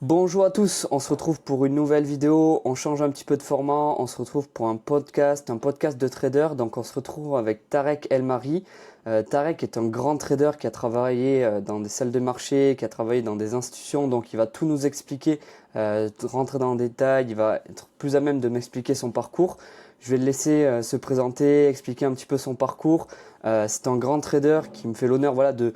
Bonjour à tous, on se retrouve pour une nouvelle vidéo, on change un petit peu de format, on se retrouve pour un podcast de trader. Donc on se retrouve avec Tarek Elmari. Tarek est un grand trader qui a travaillé dans des salles de marché, qui a travaillé dans des institutions, donc il va tout nous expliquer, rentrer dans le détail, il va être plus à même de m'expliquer son parcours. Je vais le laisser se présenter, expliquer un petit peu son parcours. C'est un grand trader qui me fait l'honneur de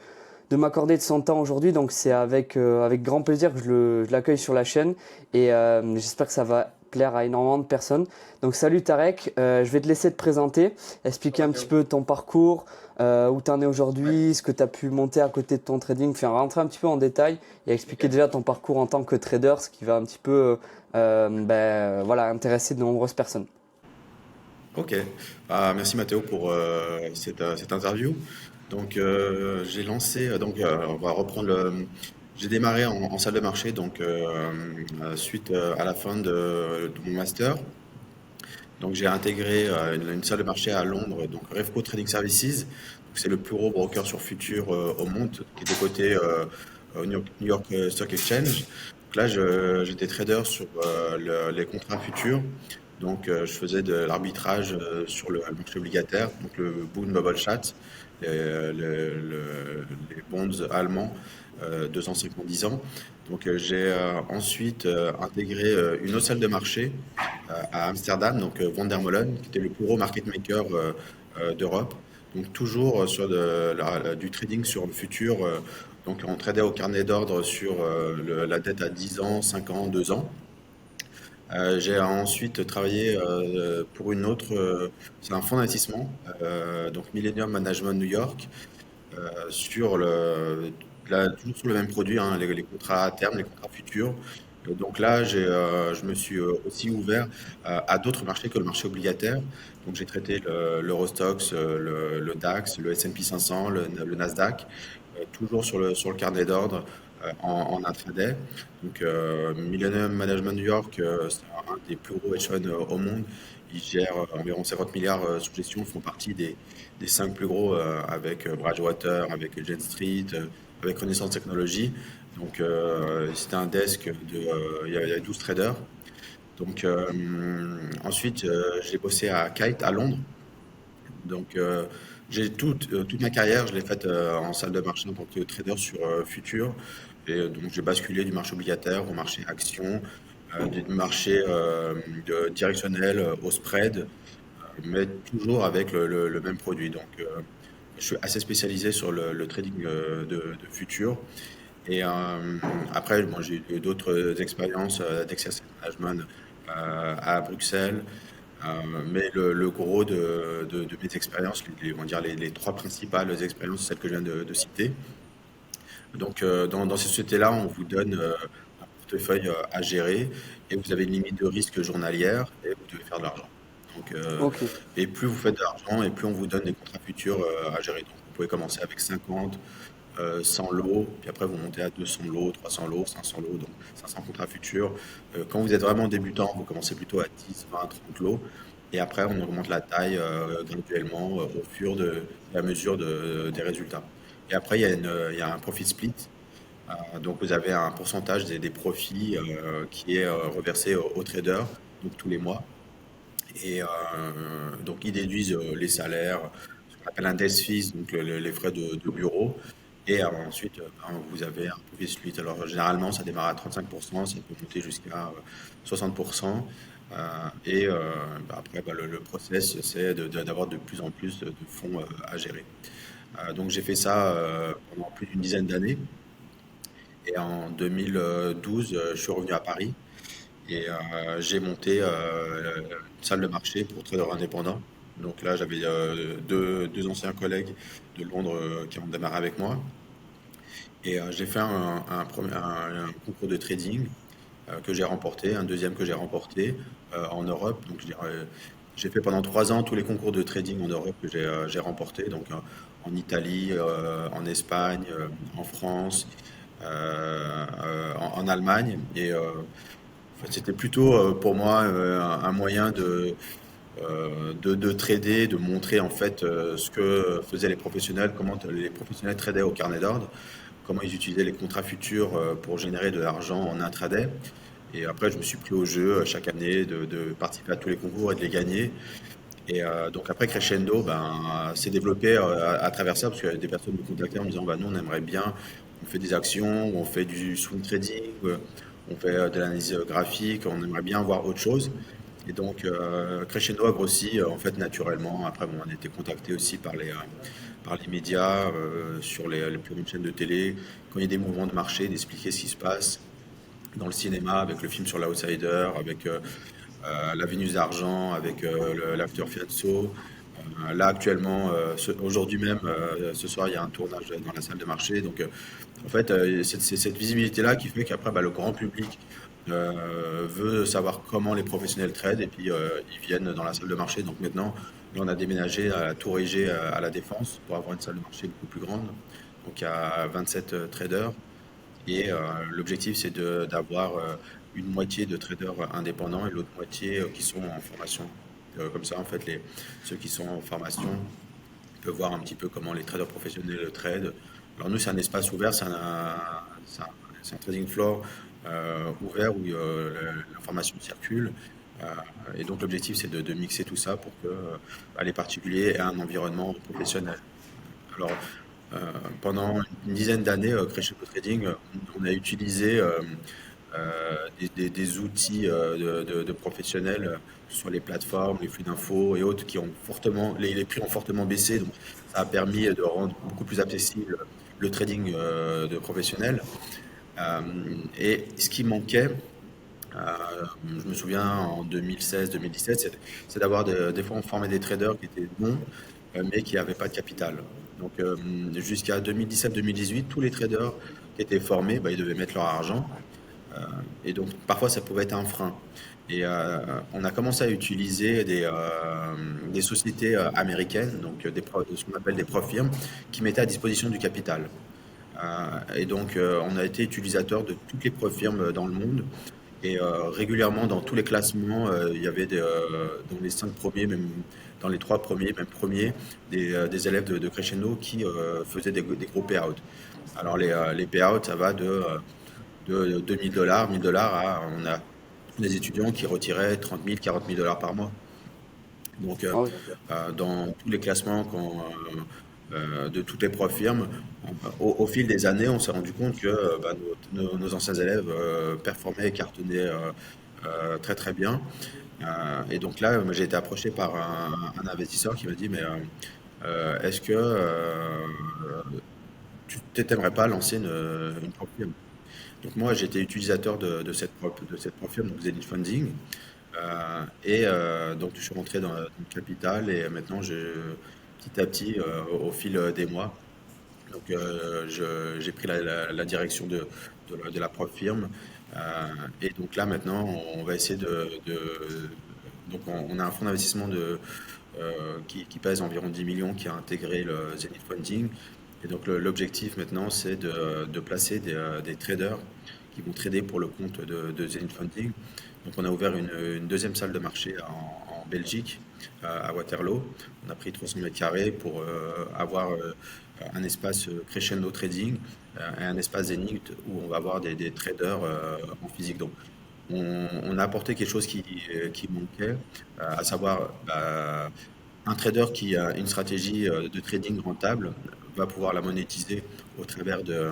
m'accorder de son temps aujourd'hui. Donc c'est avec grand plaisir que je l'accueille sur la chaîne et j'espère que ça va plaire à énormément de personnes. Donc salut Tarek, je vais te laisser te présenter, expliquer un petit peu ton parcours, où tu en es aujourd'hui, ce que tu as pu monter à côté de ton trading, faire rentrer un petit peu en détail et expliquer déjà ton parcours en tant que trader, ce qui va un petit peu voilà, intéresser de nombreuses personnes. Ok. Merci Mathéo pour cette interview. Donc j'ai lancé, on va reprendre j'ai démarré en salle de marché suite à la fin de mon master. Donc j'ai intégré une salle de marché à Londres, donc Refco Trading Services. Donc, c'est le plus gros broker sur futur au monde, qui était coté au New York Stock Exchange. Donc là, j'étais trader sur les contrats futurs. Donc je faisais de l'arbitrage sur le marché obligataire, donc le Bund Bubble-Chat, les bonds allemands 2 ans, 5 ans, 10 ans. Donc j'ai ensuite intégré une autre salle de marché à Amsterdam, donc Van der Molen, qui était le plus gros market maker d'Europe. Donc toujours du trading sur le futur. Donc on tradait au carnet d'ordre sur la dette à 10 ans, 5 ans, 2 ans. J'ai ensuite travaillé pour c'est un fonds d'investissement, donc Millennium Management New York, sur toujours sur le même produit, hein, les contrats à terme, les contrats futurs. Donc là, je me suis aussi ouvert à d'autres marchés que le marché obligataire. Donc j'ai traité l'Eurostoxx, le DAX, le S&P 500, le Nasdaq, toujours sur le carnet d'ordre en intraday. Donc Millennium Management New York, c'est un des plus gros hedge funds au monde. Ils gèrent environ 50 milliards sous gestion, ils font partie des 5 plus gros avec Bridgewater, avec Jane Street, avec Renaissance Technologies. Donc, c'était un desk il y a 12 traders. Donc, ensuite, j'ai bossé à Kite à Londres. Donc, toute ma carrière, je l'ai faite en salle de marché en tant que trader sur futur. Donc, j'ai basculé du marché obligataire au marché action, du marché directionnel au spread, mais toujours avec le même produit. Donc, je suis assez spécialisé sur le trading de futur. Et après, bon, j'ai eu d'autres expériences d'exercice management à Bruxelles. Mais le gros de mes expériences, on va dire les trois principales expériences, c'est celles que je viens de citer. Donc, dans ces sociétés-là, on vous donne un portefeuille à gérer et vous avez une limite de risque journalière et vous devez faire de l'argent. Donc, Ok, et plus vous faites de l'argent et plus on vous donne des contrats futurs à gérer. Donc, vous pouvez commencer avec 50, 100 lots, puis après vous montez à 200 lots, 300 lots, 500 lots, donc 500 contrats futurs. Quand vous êtes vraiment débutant, vous commencez plutôt à 10, 20, 30 lots. Et après, on augmente la taille graduellement au fur et à mesure des résultats. Et après, il y a un profit split. Donc, vous avez un pourcentage des profits qui est reversé aux traders, donc tous les mois. Et donc, ils déduisent les salaires, ce qu'on appelle un desk fees, donc les frais de bureau. Et ensuite, ben, vous avez un profit split. Alors, généralement, ça démarre à 35%, ça peut monter jusqu'à 60%. Ben, après, ben, le process, c'est d'avoir de plus en plus de fonds à gérer. Donc, j'ai fait ça pendant plus d'une dizaine d'années. Et en 2012, je suis revenu à Paris et j'ai monté une salle de marché pour traders indépendants. Donc là, j'avais deux anciens collègues de Londres qui ont démarré avec moi. Et j'ai fait un concours de trading que j'ai remporté, un deuxième que j'ai remporté en Europe. Donc j'ai fait pendant 3 ans tous les concours de trading en Europe que j'ai remportés. Donc en Italie, en Espagne, en France, en Allemagne. Et en fait, c'était plutôt pour moi un moyen de trader, de montrer en fait ce que faisaient les professionnels, comment les professionnels tradaient au carnet d'ordre. comment ils utilisaient les contrats futurs pour générer de l'argent en intraday. Et après, je me suis pris au jeu chaque année de participer à tous les concours et de les gagner. Et donc après Crescendo, s'est développé à travers ça, parce que des personnes me contactaient en me disant, bah, nous on aimerait bien, on fait des actions, on fait du swing trading, on fait de l'analyse graphique, on aimerait bien voir autre chose. Et donc Crescendo a grossi en fait naturellement. Après, bon, on a été contacté aussi par les médias, sur les plus grandes chaînes de télé, quand il y a des mouvements de marché, d'expliquer ce qui se passe dans le cinéma, avec le film sur l'Outsider, avec la Vénus d'argent, avec l'After Fianso. Là, actuellement, aujourd'hui même, ce soir, il y a un tournage dans la salle de marché. Donc, en fait, c'est cette visibilité-là qui fait qu'après, le grand public veut savoir comment les professionnels tradent et puis ils viennent dans la salle de marché. Donc maintenant, là, on a déménagé à la Tour Égée à la Défense pour avoir une salle de marché beaucoup plus grande. Donc, il y a 27 traders. Et l'objectif, c'est d'avoir une moitié de traders indépendants et l'autre moitié qui sont en formation. Comme ça, en fait, ceux qui sont en formation peuvent voir un petit peu comment les traders professionnels tradent. Alors nous, c'est un espace ouvert, c'est un- c'est un trading floor ouvert où l'information circule. Euh, et donc l'objectif, c'est de mixer tout ça pour que les particuliers aient un environnement professionnel. Alors, euh, pendant une dizaine d'années, Crescendo Trading, on a utilisé des outils de professionnels sur les plateformes, les flux d'infos et autres qui ont fortement, les prix ont fortement baissé. Donc, ça a permis de rendre beaucoup plus accessible le trading de professionnels. Euh, et ce qui manquait, je me souviens en 2016-2017, c'est d'avoir des fois on formait des traders qui étaient bons, mais qui n'avaient pas de capital. Donc jusqu'à 2017-2018, tous les traders qui étaient formés, ils devaient mettre leur argent. Euh, et donc parfois ça pouvait être un frein. Et on a commencé à utiliser des sociétés américaines, donc ce qu'on appelle des prop firms, qui mettaient à disposition du capital. Et donc on a été utilisateur de toutes les prop firms dans le monde. Et régulièrement, dans tous les classements, il y avait dans les 5 premiers, même dans les 3 premiers, même premiers, des élèves de Crescendo qui faisaient des gros payouts. Alors les payouts, ça va de 2000 $, 1000 $ à, on a des étudiants qui retiraient 30 000, 40 000 $ par mois. Donc, Ah oui. dans tous les classements de toutes les profs-firmes, au fil des années, on s'est rendu compte que nos anciens élèves performaient et cartonnaient très très bien. Et donc là, moi, j'ai été approché par un investisseur qui m'a dit, mais est-ce que tu t'aimerais pas lancer une propre firme? Donc moi, j'étais utilisateur de cette propre firme, donc Zenith Funding. Donc, je suis rentré dans le capital et maintenant, petit à petit, au fil des mois, donc, j'ai pris la direction de la propre firme. Et donc là, maintenant, on va essayer donc, on a un fonds d'investissement qui pèse environ 10 millions qui a intégré le Zenith Funding. Et donc, l'objectif maintenant, c'est de placer des traders qui vont trader pour le compte de Zenith Funding. Donc, on a ouvert une deuxième salle de marché en Belgique, à Waterloo. On a pris 300 mètres carrés pour avoir un espace Crescendo Trading et un espace Zenith où on va avoir des traders en physique. Donc, on a apporté quelque chose qui manquait, à savoir un trader qui a une stratégie de trading rentable va pouvoir la monétiser au travers de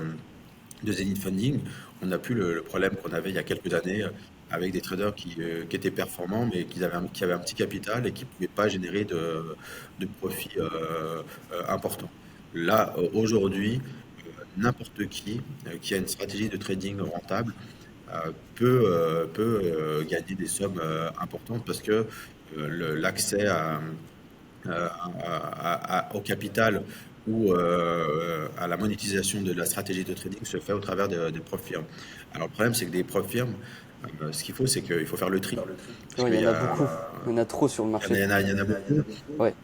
Zenith Funding. On n'a plus le problème qu'on avait il y a quelques années avec des traders qui étaient performants mais qui avaient un petit capital et qui ne pouvaient pas générer de profits importants. Là, aujourd'hui, n'importe qui a une stratégie de trading rentable peut gagner des sommes importantes parce que l'accès au capital ou à la monétisation de la stratégie de trading se fait au travers des prop firms. Alors le problème, c'est que des prop firms, ce qu'il faut, c'est qu'il faut faire le tri. Parce Ouais, il qu'il y y en a a, beaucoup. Il y en a trop sur le il marché. y en a, il y en a beaucoup. Ouais.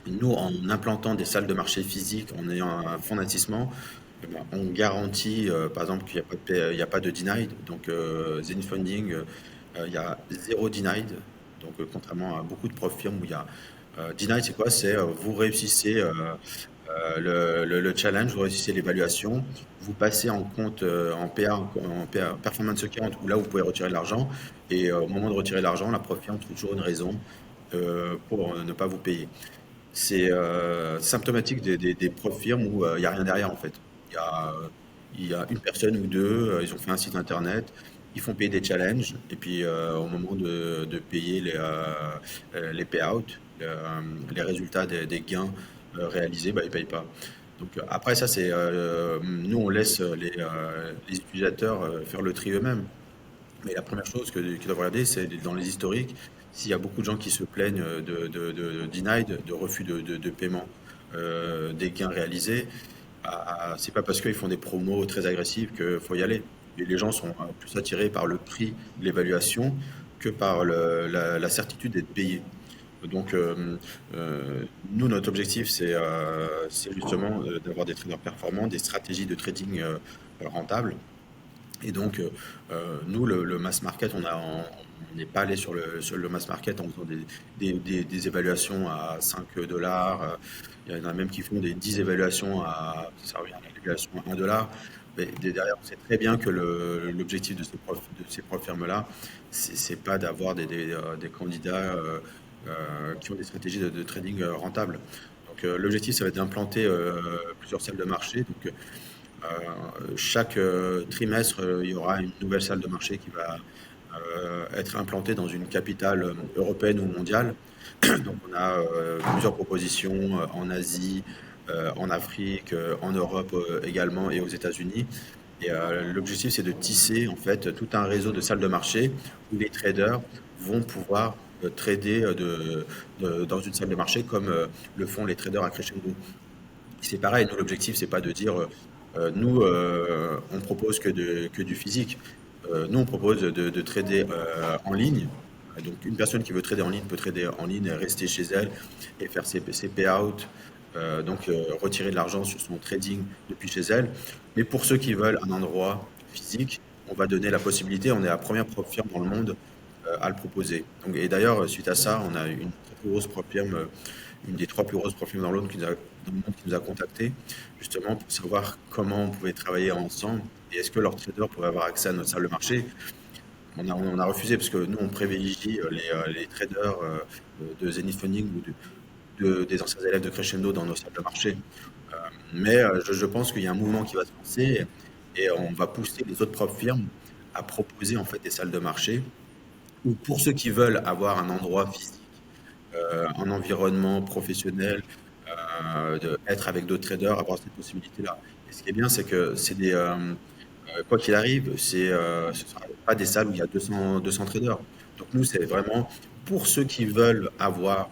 Nous, en implantant des salles de marché physiques, en ayant un fonds d'investissement, on garantit, par exemple, qu'il n'y a pas il y a pas de denied. Donc, Zenith Funding, il y a zéro denied. Donc, contrairement à beaucoup de profs firmes où il y a denied, c'est quoi? C'est vous réussissez Le challenge, vous réussissez l'évaluation, vous passez en compte en PA, Performance Account, où là vous pouvez retirer de l'argent, et au moment de retirer l'argent, la prof firme trouve toujours une raison pour ne pas vous payer. C'est symptomatique des profs firmes où il n'y a rien derrière en fait. Il y a, il y a une personne ou deux, ils ont fait un site internet, ils font payer des challenges, et puis au moment de payer les payouts, les résultats des gains réalisés, bah, ils ne payent pas. Donc après ça, nous on laisse les utilisateurs faire le tri eux-mêmes. Mais la première chose qu'ils doivent regarder, c'est dans les historiques, s'il y a beaucoup de gens qui se plaignent de denied, de refus de paiement des gains réalisés, c'est pas parce qu'ils font des promos très agressives qu'il faut y aller. Et les gens sont plus attirés par le prix de l'évaluation que par la certitude d'être payé. Donc, nous, notre objectif, c'est justement d'avoir des traders performants, des stratégies de trading rentables. Et donc, nous, le mass market, on n'est pas allé sur le mass market en faisant des évaluations à 5 dollars. Il y en a même qui font des 10 évaluations ça revient à l'évaluation à 1 dollar. Mais derrière, on sait très bien que l'objectif de ces profs firmes-là, c'est pas d'avoir des candidats qui ont des stratégies de trading rentables. Donc, l'objectif, ça va être d'implanter plusieurs salles de marché. Donc, chaque trimestre, il y aura une nouvelle salle de marché qui va être implantée dans une capitale européenne ou mondiale. Donc on a plusieurs propositions en Asie, en Afrique, en Europe également et aux États-Unis. Et l'objectif, c'est de tisser en fait tout un réseau de salles de marché où les traders vont pouvoir trader dans une salle de marché comme le font les traders à Crescendo. C'est pareil, nous, l'objectif, c'est pas de dire, nous, on propose que du physique. Nous, on propose de trader en ligne. Donc, une personne qui veut trader en ligne peut trader en ligne et rester chez elle et faire ses payouts, retirer de l'argent sur son trading depuis chez elle. Mais pour ceux qui veulent un endroit physique, on va donner la possibilité, on est la première prop firme dans le monde à le proposer. Donc, et d'ailleurs, suite à ça, on a une très plus grosse prop firme, une des trois plus grosses prop firmes dans le monde qui nous a contactés, justement pour savoir comment on pouvait travailler ensemble et est-ce que leurs traders pourraient avoir accès à notre salle de marché. On a refusé parce que nous, on privilégie les traders de Zenith Funding ou des anciens élèves de Crescendo dans nos salles de marché. Mais je pense qu'il y a un mouvement qui va se lancer et on va pousser les autres propres firmes à proposer en fait des salles de marché ou pour ceux qui veulent avoir un endroit physique, un environnement professionnel, être avec d'autres traders, avoir cette possibilité-là. Et ce qui est bien, c'est que quoi qu'il arrive, ce ne sera pas des salles où il y a 200 traders. Donc nous, c'est vraiment pour ceux qui veulent avoir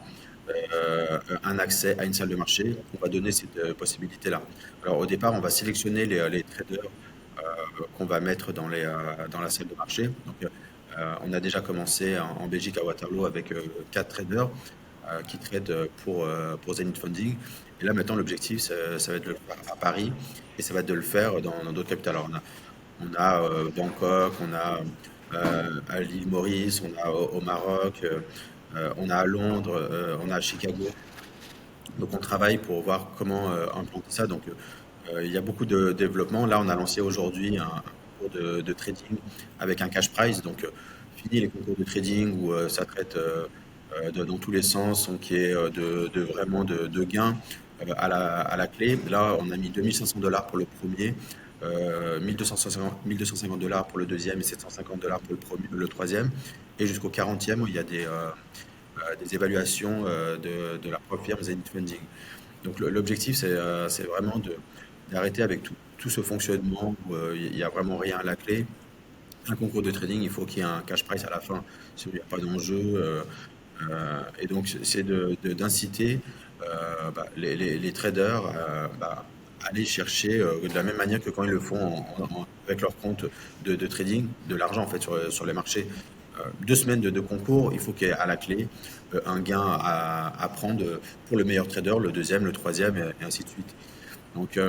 un accès à une salle de marché, on va donner cette possibilité-là. Alors au départ, on va sélectionner les traders qu'on va mettre dans la salle de marché. Donc, on a déjà commencé en Belgique à Waterloo avec 4 traders qui tradent pour Zenith Funding. Et là maintenant, l'objectif, ça va être de le faire à Paris et ça va être de le faire dans d'autres capitales. Alors, on a Bangkok, on a à l'île Maurice, on a au Maroc, on a à Londres, on a à Chicago. Donc on travaille pour voir comment implanter ça. Donc il y a beaucoup de développement. Là, on a lancé aujourd'hui un concours de trading avec un cash prize. Donc fini les concours de trading où ça traite dans tous les sens, donc qui est vraiment de gains à la clé. Là, on a mis 2500 $ pour le premier, 1250 $ pour le deuxième et 750 $ pour le troisième. Et jusqu'au 40e, où il y a des évaluations de la propre firme Zenith Funding. Donc l'objectif, c'est vraiment d'arrêter avec tout ce fonctionnement où il n'y a vraiment rien à la clé. Un concours de trading, il faut qu'il y ait un cash price à la fin, s'il n'y a pas d'enjeu. Et donc, c'est d'inciter les traders à aller chercher de la même manière que quand ils le font avec leur compte de trading, de l'argent en fait sur les marchés. 2 semaines de concours, il faut qu'il y ait à la clé un gain à prendre pour le meilleur trader, le deuxième, le troisième, et ainsi de suite. Donc,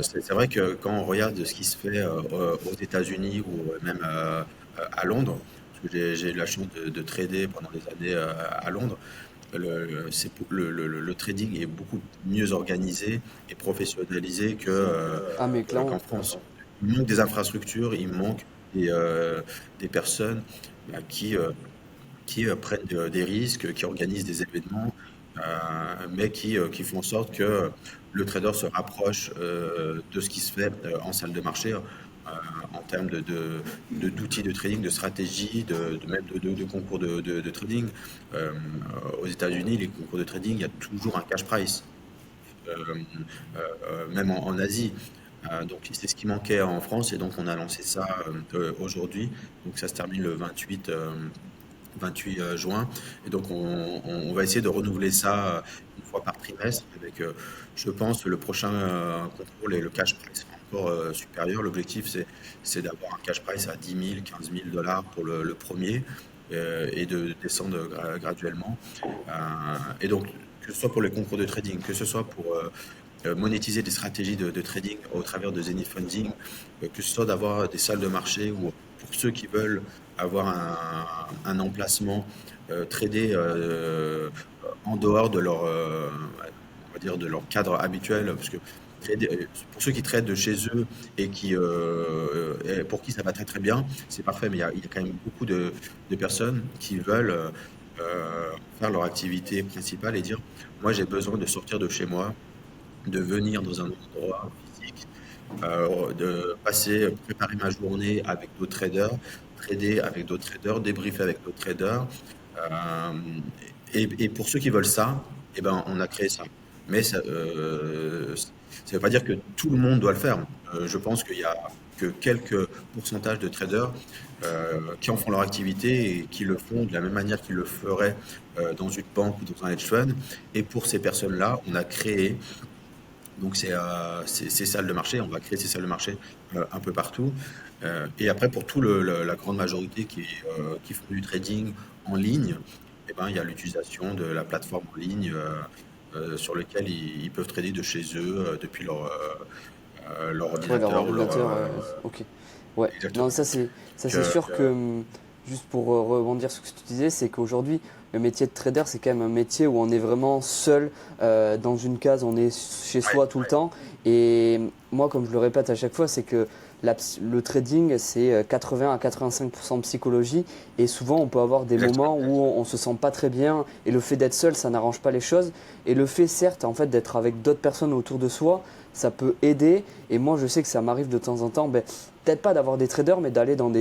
c'est vrai que quand on regarde ce qui se fait aux États-Unis ou même à Londres, parce que j'ai eu la chance de trader pendant des années à Londres, le trading est beaucoup mieux organisé et professionnalisé Ah, mais qu'en clairement. France. Il manque des infrastructures, il manque des personnes qui, prennent des risques, qui organisent des événements, mais qui font en sorte que le trader se rapproche de ce qui se fait en salle de marché, en termes d'outils de trading, de stratégie, même de concours de trading. Euh, Aux États-Unis, les concours de trading, il y a toujours un cash price, euh, même en Asie. Donc c'est ce qui manquait en France et donc on a lancé ça aujourd'hui. Donc ça se termine le 28 juin. Et donc, on va essayer de renouveler ça une fois par trimestre avec, je pense, le prochain contrôle et le cash price sera encore supérieur. L'objectif, c'est d'avoir un cash price à 10 000, 15 000 dollars pour le premier et de descendre graduellement. Et donc, que ce soit pour les concours de trading, que ce soit pour monétiser des stratégies de trading au travers de Zenith Funding, que ce soit d'avoir des salles de marché ou pour ceux qui veulent avoir un emplacement tradé en dehors de leur, on va dire de leur cadre habituel, parce que pour ceux qui traitent de chez eux et pour qui ça va très très bien, c'est parfait, mais il y a quand même beaucoup de personnes qui veulent faire leur activité principale et dire, moi j'ai besoin de sortir de chez moi, de venir dans un endroit physique, de préparer ma journée avec d'autres traders, trader avec d'autres traders, débriefer avec d'autres traders. Euh, et pour ceux qui veulent ça, eh ben, on a créé ça. Mais ça ne veut pas dire que tout le monde doit le faire. Je pense qu'il y a que quelques pourcentages de traders qui en font leur activité et qui le font de la même manière qu'ils le feraient dans une banque ou dans un hedge fund. Et pour ces personnes-là, on a créé donc ces salles de marché, on va créer ces salles de marché un peu partout. Et après, pour la grande majorité qui font du trading en ligne, eh ben, il y a l'utilisation de la plateforme en ligne sur laquelle ils peuvent trader de chez eux depuis leur Ouais, leur ordinateur ou leur... ordinateur, ok. Ouais, non, exactement. ça Donc, c'est sûr que, juste pour rebondir sur ce que tu disais, c'est qu'aujourd'hui, le métier de trader, c'est quand même un métier où on est vraiment seul dans une case, on est chez ouais, soi tout le temps. Et moi, comme je le répète à chaque fois, c'est que le trading, c'est 80 à 85% de psychologie. Et souvent, on peut avoir des moments exactement. où on se sent pas très bien. Et le fait d'être seul, ça n'arrange pas les choses. Et le fait, certes, en fait, d'être avec d'autres personnes autour de soi, ça peut aider. Et moi, je sais que ça m'arrive de temps en temps, ben, peut-être pas d'avoir des traders, mais d'aller dans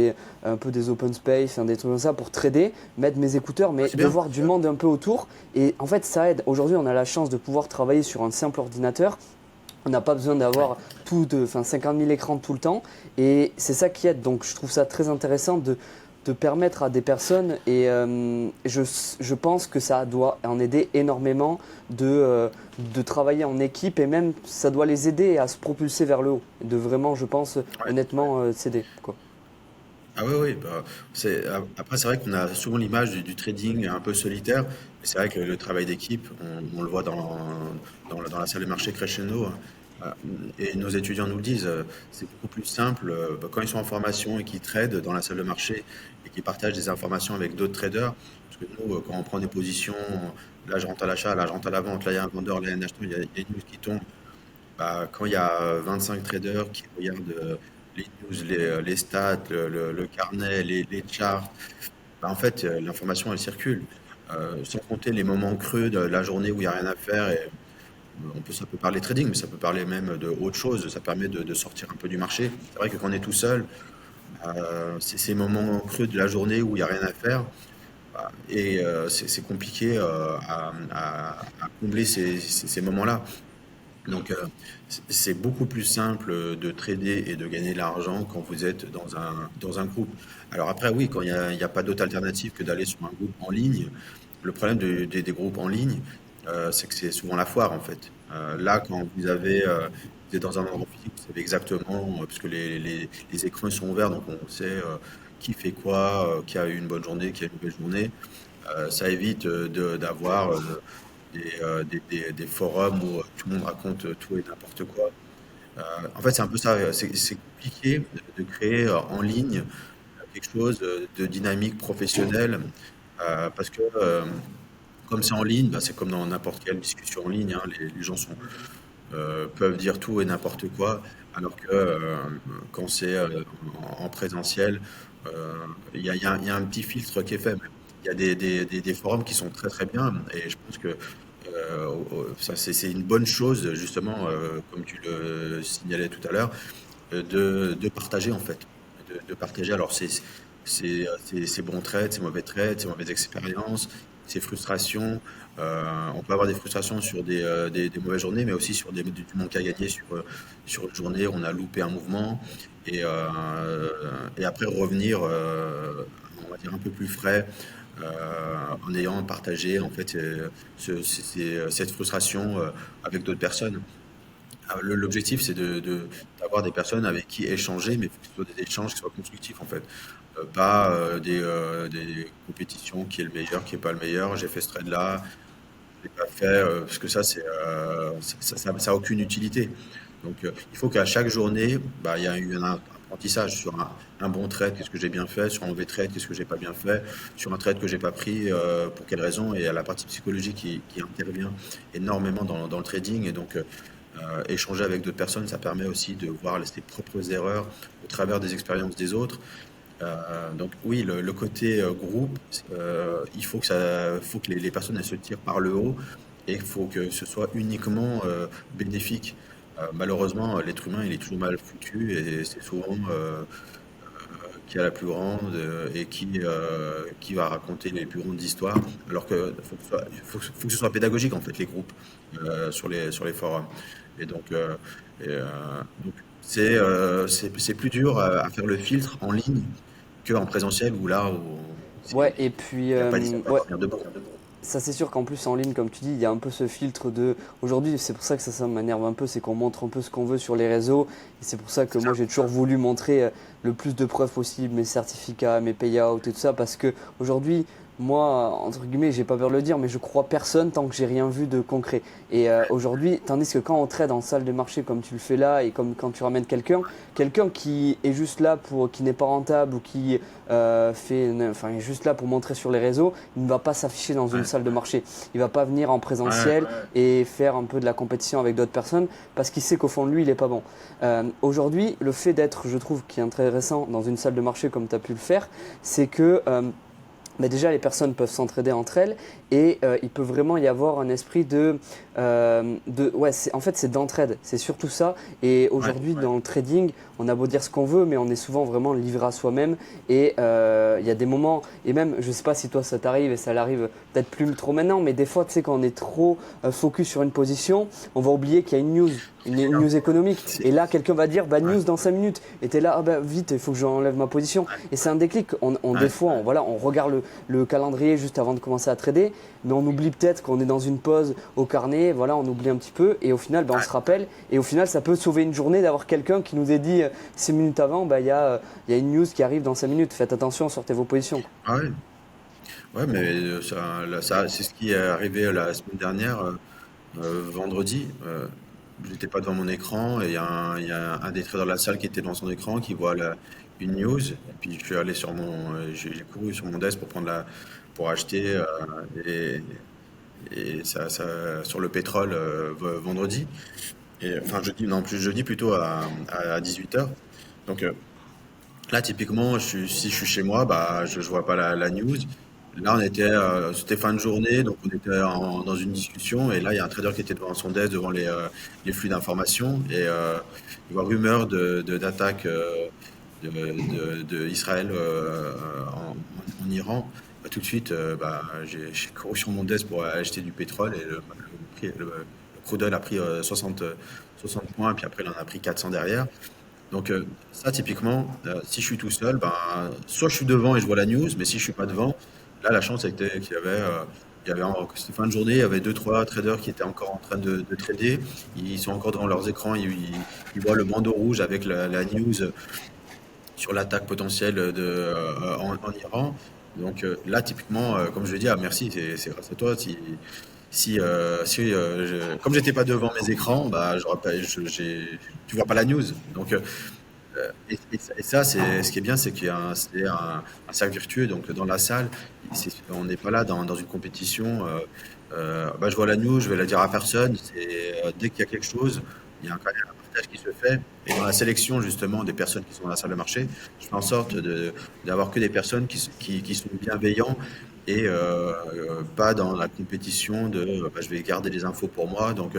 un peu des open space, des trucs comme ça pour trader, mettre mes écouteurs, Ouais, mais c'est de bien. voir du monde un peu autour. Et en fait, ça aide. Aujourd'hui, on a la chance de pouvoir travailler sur un simple ordinateur. On n'a pas besoin Ouais. d'avoir 50 000 écrans tout le temps. Et c'est ça qui aide. Donc je trouve ça très intéressant de permettre à des personnes. Et je pense que ça doit en aider énormément de travailler en équipe. Et même ça doit les aider à se propulser vers le haut. De vraiment, je pense, Ouais. honnêtement, s'aider, quoi. Ah oui, oui. Bah, après, c'est vrai qu'on a souvent l'image du trading un peu solitaire, mais c'est vrai que le travail d'équipe, on le voit dans la salle de marché Crescendo, hein. Et nos étudiants nous le disent, c'est beaucoup plus simple bah, quand ils sont en formation et qu'ils tradent dans la salle de marché et qu'ils partagent des informations avec d'autres traders. Parce que nous, quand on prend des positions, là je rentre à l'achat, là je rentre à la vente, là il y a un vendeur, là il y a un acheteur, il y a une news qui tombe. Bah, quand il y a 25 traders qui regardent les news, les stats, le carnet, les charts, bah, en fait, l'information, elle circule. Sans compter les moments creux de la journée où il n'y a rien à faire. Et, ça peut parler trading, mais ça peut parler même de autre chose. Ça permet de sortir un peu du marché. C'est vrai que quand on est tout seul, c'est ces moments creux de la journée où il n'y a rien à faire. Bah, et c'est compliqué à combler ces moments-là. Donc, c'est beaucoup plus simple de trader et de gagner de l'argent quand vous êtes dans un groupe. Alors après, oui, quand il y a pas d'autre alternative que d'aller sur un groupe en ligne, le problème des groupes en ligne, c'est que c'est souvent la foire, en fait. Là, quand vous êtes dans un endroit physique, vous savez exactement, parce que les écrans ils sont ouverts, donc on sait qui fait quoi, qui a eu une bonne journée, qui a eu une mauvaise journée. Ça évite d'avoir des forums où tout le monde raconte tout et n'importe quoi. En fait, c'est un peu ça. C'est compliqué de créer en ligne quelque chose de dynamique, professionnel, parce que comme c'est en ligne, bah, c'est comme dans n'importe quelle discussion en ligne, hein, les gens peuvent dire tout et n'importe quoi, alors que quand c'est en présentiel, euh, il y a un petit filtre qui est fait. Mais il y a des forums qui sont très très bien, et je pense que ça c'est une bonne chose, justement, comme tu le signalais tout à l'heure, de partager en fait. De partager alors ses bons traits, ses mauvais traits, ses mauvaises expériences, ses frustrations. On peut avoir des frustrations sur des mauvaises journées, mais aussi sur du manque à gagner sur une journée où on a loupé un mouvement. Et, euh, et après revenir, on va dire, un peu plus frais, en ayant partagé en fait cette frustration avec d'autres personnes. L'objectif, c'est d'avoir des personnes avec qui échanger, mais il faut que ce soit des échanges qui soient constructifs, en fait. Pas des compétitions, qui est le meilleur, qui est pas le meilleur. J'ai fait ce trade-là, je l'ai pas fait, parce que ça a aucune utilité. Donc, il faut qu'à chaque journée, bah, il y a eu un apprentissage sur un bon trade, qu'est-ce que j'ai bien fait, sur un mauvais trade, qu'est-ce que j'ai pas bien fait, sur un trade que j'ai pas pris, pour quelle raison, et à la partie psychologique qui intervient énormément dans le trading. Et donc, échanger avec d'autres personnes, ça permet aussi de voir ses propres erreurs au travers des expériences des autres. Donc oui, le côté groupe, faut que les personnes elles se tirent par le haut, et il faut que ce soit uniquement bénéfique. Malheureusement, l'être humain, il est toujours mal foutu, et c'est souvent qui a la plus grande, et qui va raconter les plus grandes histoires, alors que faut que ce soit pédagogique en fait, les groupes sur les forums. Et donc, et, euh, donc c'est plus dur à faire le filtre en ligne qu'en présentiel, où là, Ouais, il et puis, n'y a pas d'histoire à ouais, tenir debout. ça c'est sûr qu'en plus en ligne, comme tu dis, il y a un peu ce filtre de... Aujourd'hui, c'est pour ça que ça m'énerve un peu, c'est qu'on montre un peu ce qu'on veut sur les réseaux. Et c'est pour ça que C'est moi ça. j'ai toujours voulu montrer le plus de preuves possible, mes certificats, mes payouts et tout ça. Parce que aujourd'hui, moi, entre guillemets, j'ai pas peur de le dire, mais je crois personne tant que j'ai rien vu de concret. Et aujourd'hui, tandis que quand on trade en salle de marché comme tu le fais là, et comme quand tu ramènes quelqu'un qui est juste là pour, qui n'est pas rentable ou qui enfin, est juste là pour montrer sur les réseaux, il ne va pas s'afficher dans une Ouais, salle de marché. Il va pas venir en ouais, présentiel et faire un peu de la compétition avec d'autres personnes parce qu'il sait qu'au fond de lui, il est pas bon. Aujourd'hui, le fait d'être, je trouve, qui est intéressant dans une salle de marché comme tu as pu le faire, c'est que mais déjà, les personnes peuvent s'entraider entre elles et il peut vraiment y avoir un esprit ouais, en fait, c'est d'entraide, c'est surtout ça. Et ouais, aujourd'hui, dans le trading, on a beau dire ce qu'on veut, mais on est souvent vraiment livré à soi-même. Et il y a des moments, et même, je sais pas si toi ça t'arrive et ça l'arrive peut-être plus trop maintenant, mais des fois, tu sais, quand on est trop focus sur une position, on va oublier qu'il y a une news. Une news économique, c'est- et là quelqu'un va dire bah ouais, news dans 5 minutes, et t'es là, ah bah vite, il faut que j'enlève ma position, et c'est un déclic. Des ouais, fois voilà, on regarde le calendrier juste avant de commencer à trader, mais on oublie peut-être qu'on est dans une pause au carnet, voilà, on oublie un petit peu, et au final on ouais, se rappelle, et au final ça peut sauver une journée d'avoir quelqu'un qui nous ait dit 6 minutes avant, bah il y a une news qui arrive dans 5 minutes, faites attention, sortez vos positions, quoi. ah ouais. Ouais, mais c'est ce qui est arrivé la semaine dernière, vendredi. J'étais pas devant mon écran, et il y a un des traders de la salle qui était devant son écran, qui voit une news. Et puis je suis allé j'ai couru sur mon desk pour acheter, et, et sur le pétrole, vendredi. Et, enfin jeudi, non plus jeudi plutôt à 18h. Donc là typiquement, si je suis chez moi, bah je vois pas la news. Là, c'était fin de journée, donc on était dans une discussion, et là, il y a un trader qui était devant son desk, devant les flux d'informations, et il voit rumeur d'attaque de Israël en Iran. Bah, tout de suite, bah, j'ai couru sur mon desk pour acheter du pétrole, et le crude oil a pris 60 points, puis après, il en a pris 400 derrière. Donc ça, typiquement, si je suis tout seul, ben, soit je suis devant et je vois la news, mais si je suis pas devant, là, la chance était c'était fin de journée, il y avait deux, trois traders qui étaient encore en train de trader. Ils sont encore devant leurs écrans, ils voient le bandeau rouge avec la news sur l'attaque potentielle en Iran. Donc là, typiquement, comme je le dis, ah, merci, c'est grâce à toi. Comme j'étais pas devant mes écrans, bah, tu vois pas la news. Donc Et ça, ce qui est bien, c'est qu'il y a un cercle vertueux. Donc, dans la salle, on n'est pas là dans une compétition. Bah, je vois la news, je vais la dire à personne. Dès qu'il y a quelque chose, il y a quand même un partage qui se fait. Et dans la sélection, justement, des personnes qui sont dans la salle de marché, je fais en sorte d'avoir que des personnes qui sont bienveillants et pas dans la compétition bah, je vais garder les infos pour moi. Donc,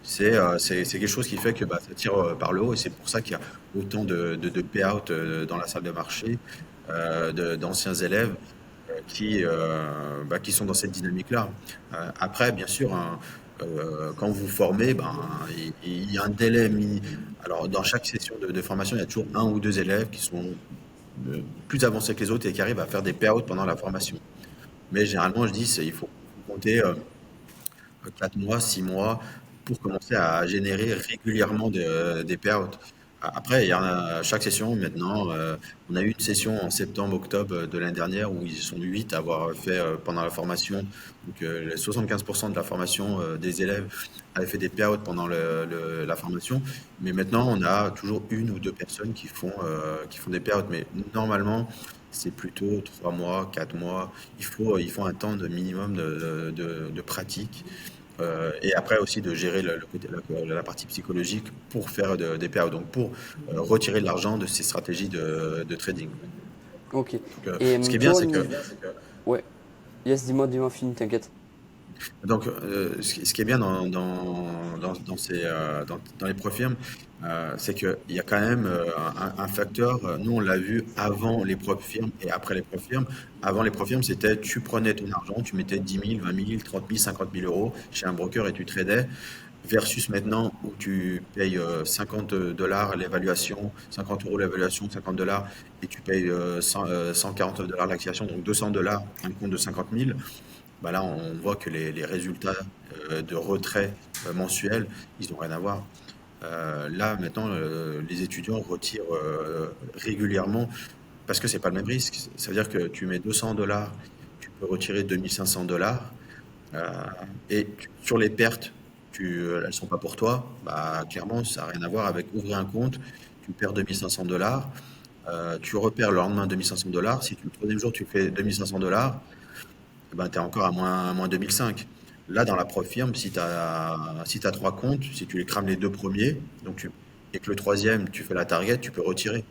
c'est quelque chose qui fait que bah, ça tire par le haut et c'est pour ça qu'il y a autant de payout dans la salle de marché, d'anciens élèves qui sont dans cette dynamique-là. Après, bien sûr, hein, quand vous formez, ben, il y a un délai Alors, dans chaque session de formation, il y a toujours un ou deux élèves qui sont plus avancés que les autres et qui arrivent à faire des payouts pendant la formation. Mais généralement, je dis, il faut compter 4 mois, 6 mois pour commencer à générer régulièrement des payouts. Après, il y en a chaque session maintenant. On a eu une session en septembre, octobre de l'année dernière où ils sont 8 à avoir fait pendant la formation. Donc, les 75% de la formation des élèves avaient fait des payouts pendant la formation. Mais maintenant, on a toujours une ou deux personnes qui font des payouts. Mais normalement, c'est plutôt 3 mois, 4 mois. Il faut un temps de minimum de pratique. Et après aussi de gérer la partie psychologique pour faire des payouts, donc pour retirer de l'argent de ces stratégies de trading. Ok. Donc, Et ce qui est bien, toi, c'est que ouais. Yes, dis-moi, fini, t'inquiète. ce qui est bien dans les profirmes, c'est qu'il y a quand même un facteur. Nous, on l'a vu avant les profirmes et après les profirmes. Avant les profirmes, c'était tu prenais ton argent, tu mettais 10 000, 20 000, 30 000, 50 000 euros chez un broker et tu tradais. Versus maintenant où tu payes 50 dollars l'évaluation, 50 euros l'évaluation, 50 dollars, et tu payes 149 dollars l'activation, donc 200 dollars, un compte de 50 000. Bah là, on voit que les résultats de retrait mensuels, ils n'ont rien à voir. Là, maintenant, les étudiants retirent régulièrement parce que c'est pas le même risque. Ça veut dire que tu mets 200 dollars, tu peux retirer 2500 dollars. Sur les pertes, elles sont pas pour toi. Bah, clairement, ça n'a rien à voir avec ouvrir un compte. Tu perds 2500 dollars. Tu repères le lendemain 2500 dollars. Si le troisième jour, tu fais 2500 dollars, ben, tu es encore à moins 2005. Là, dans la profirme, si t'as trois comptes, si tu les crames les deux premiers, et que le troisième, tu fais la target, tu peux retirer.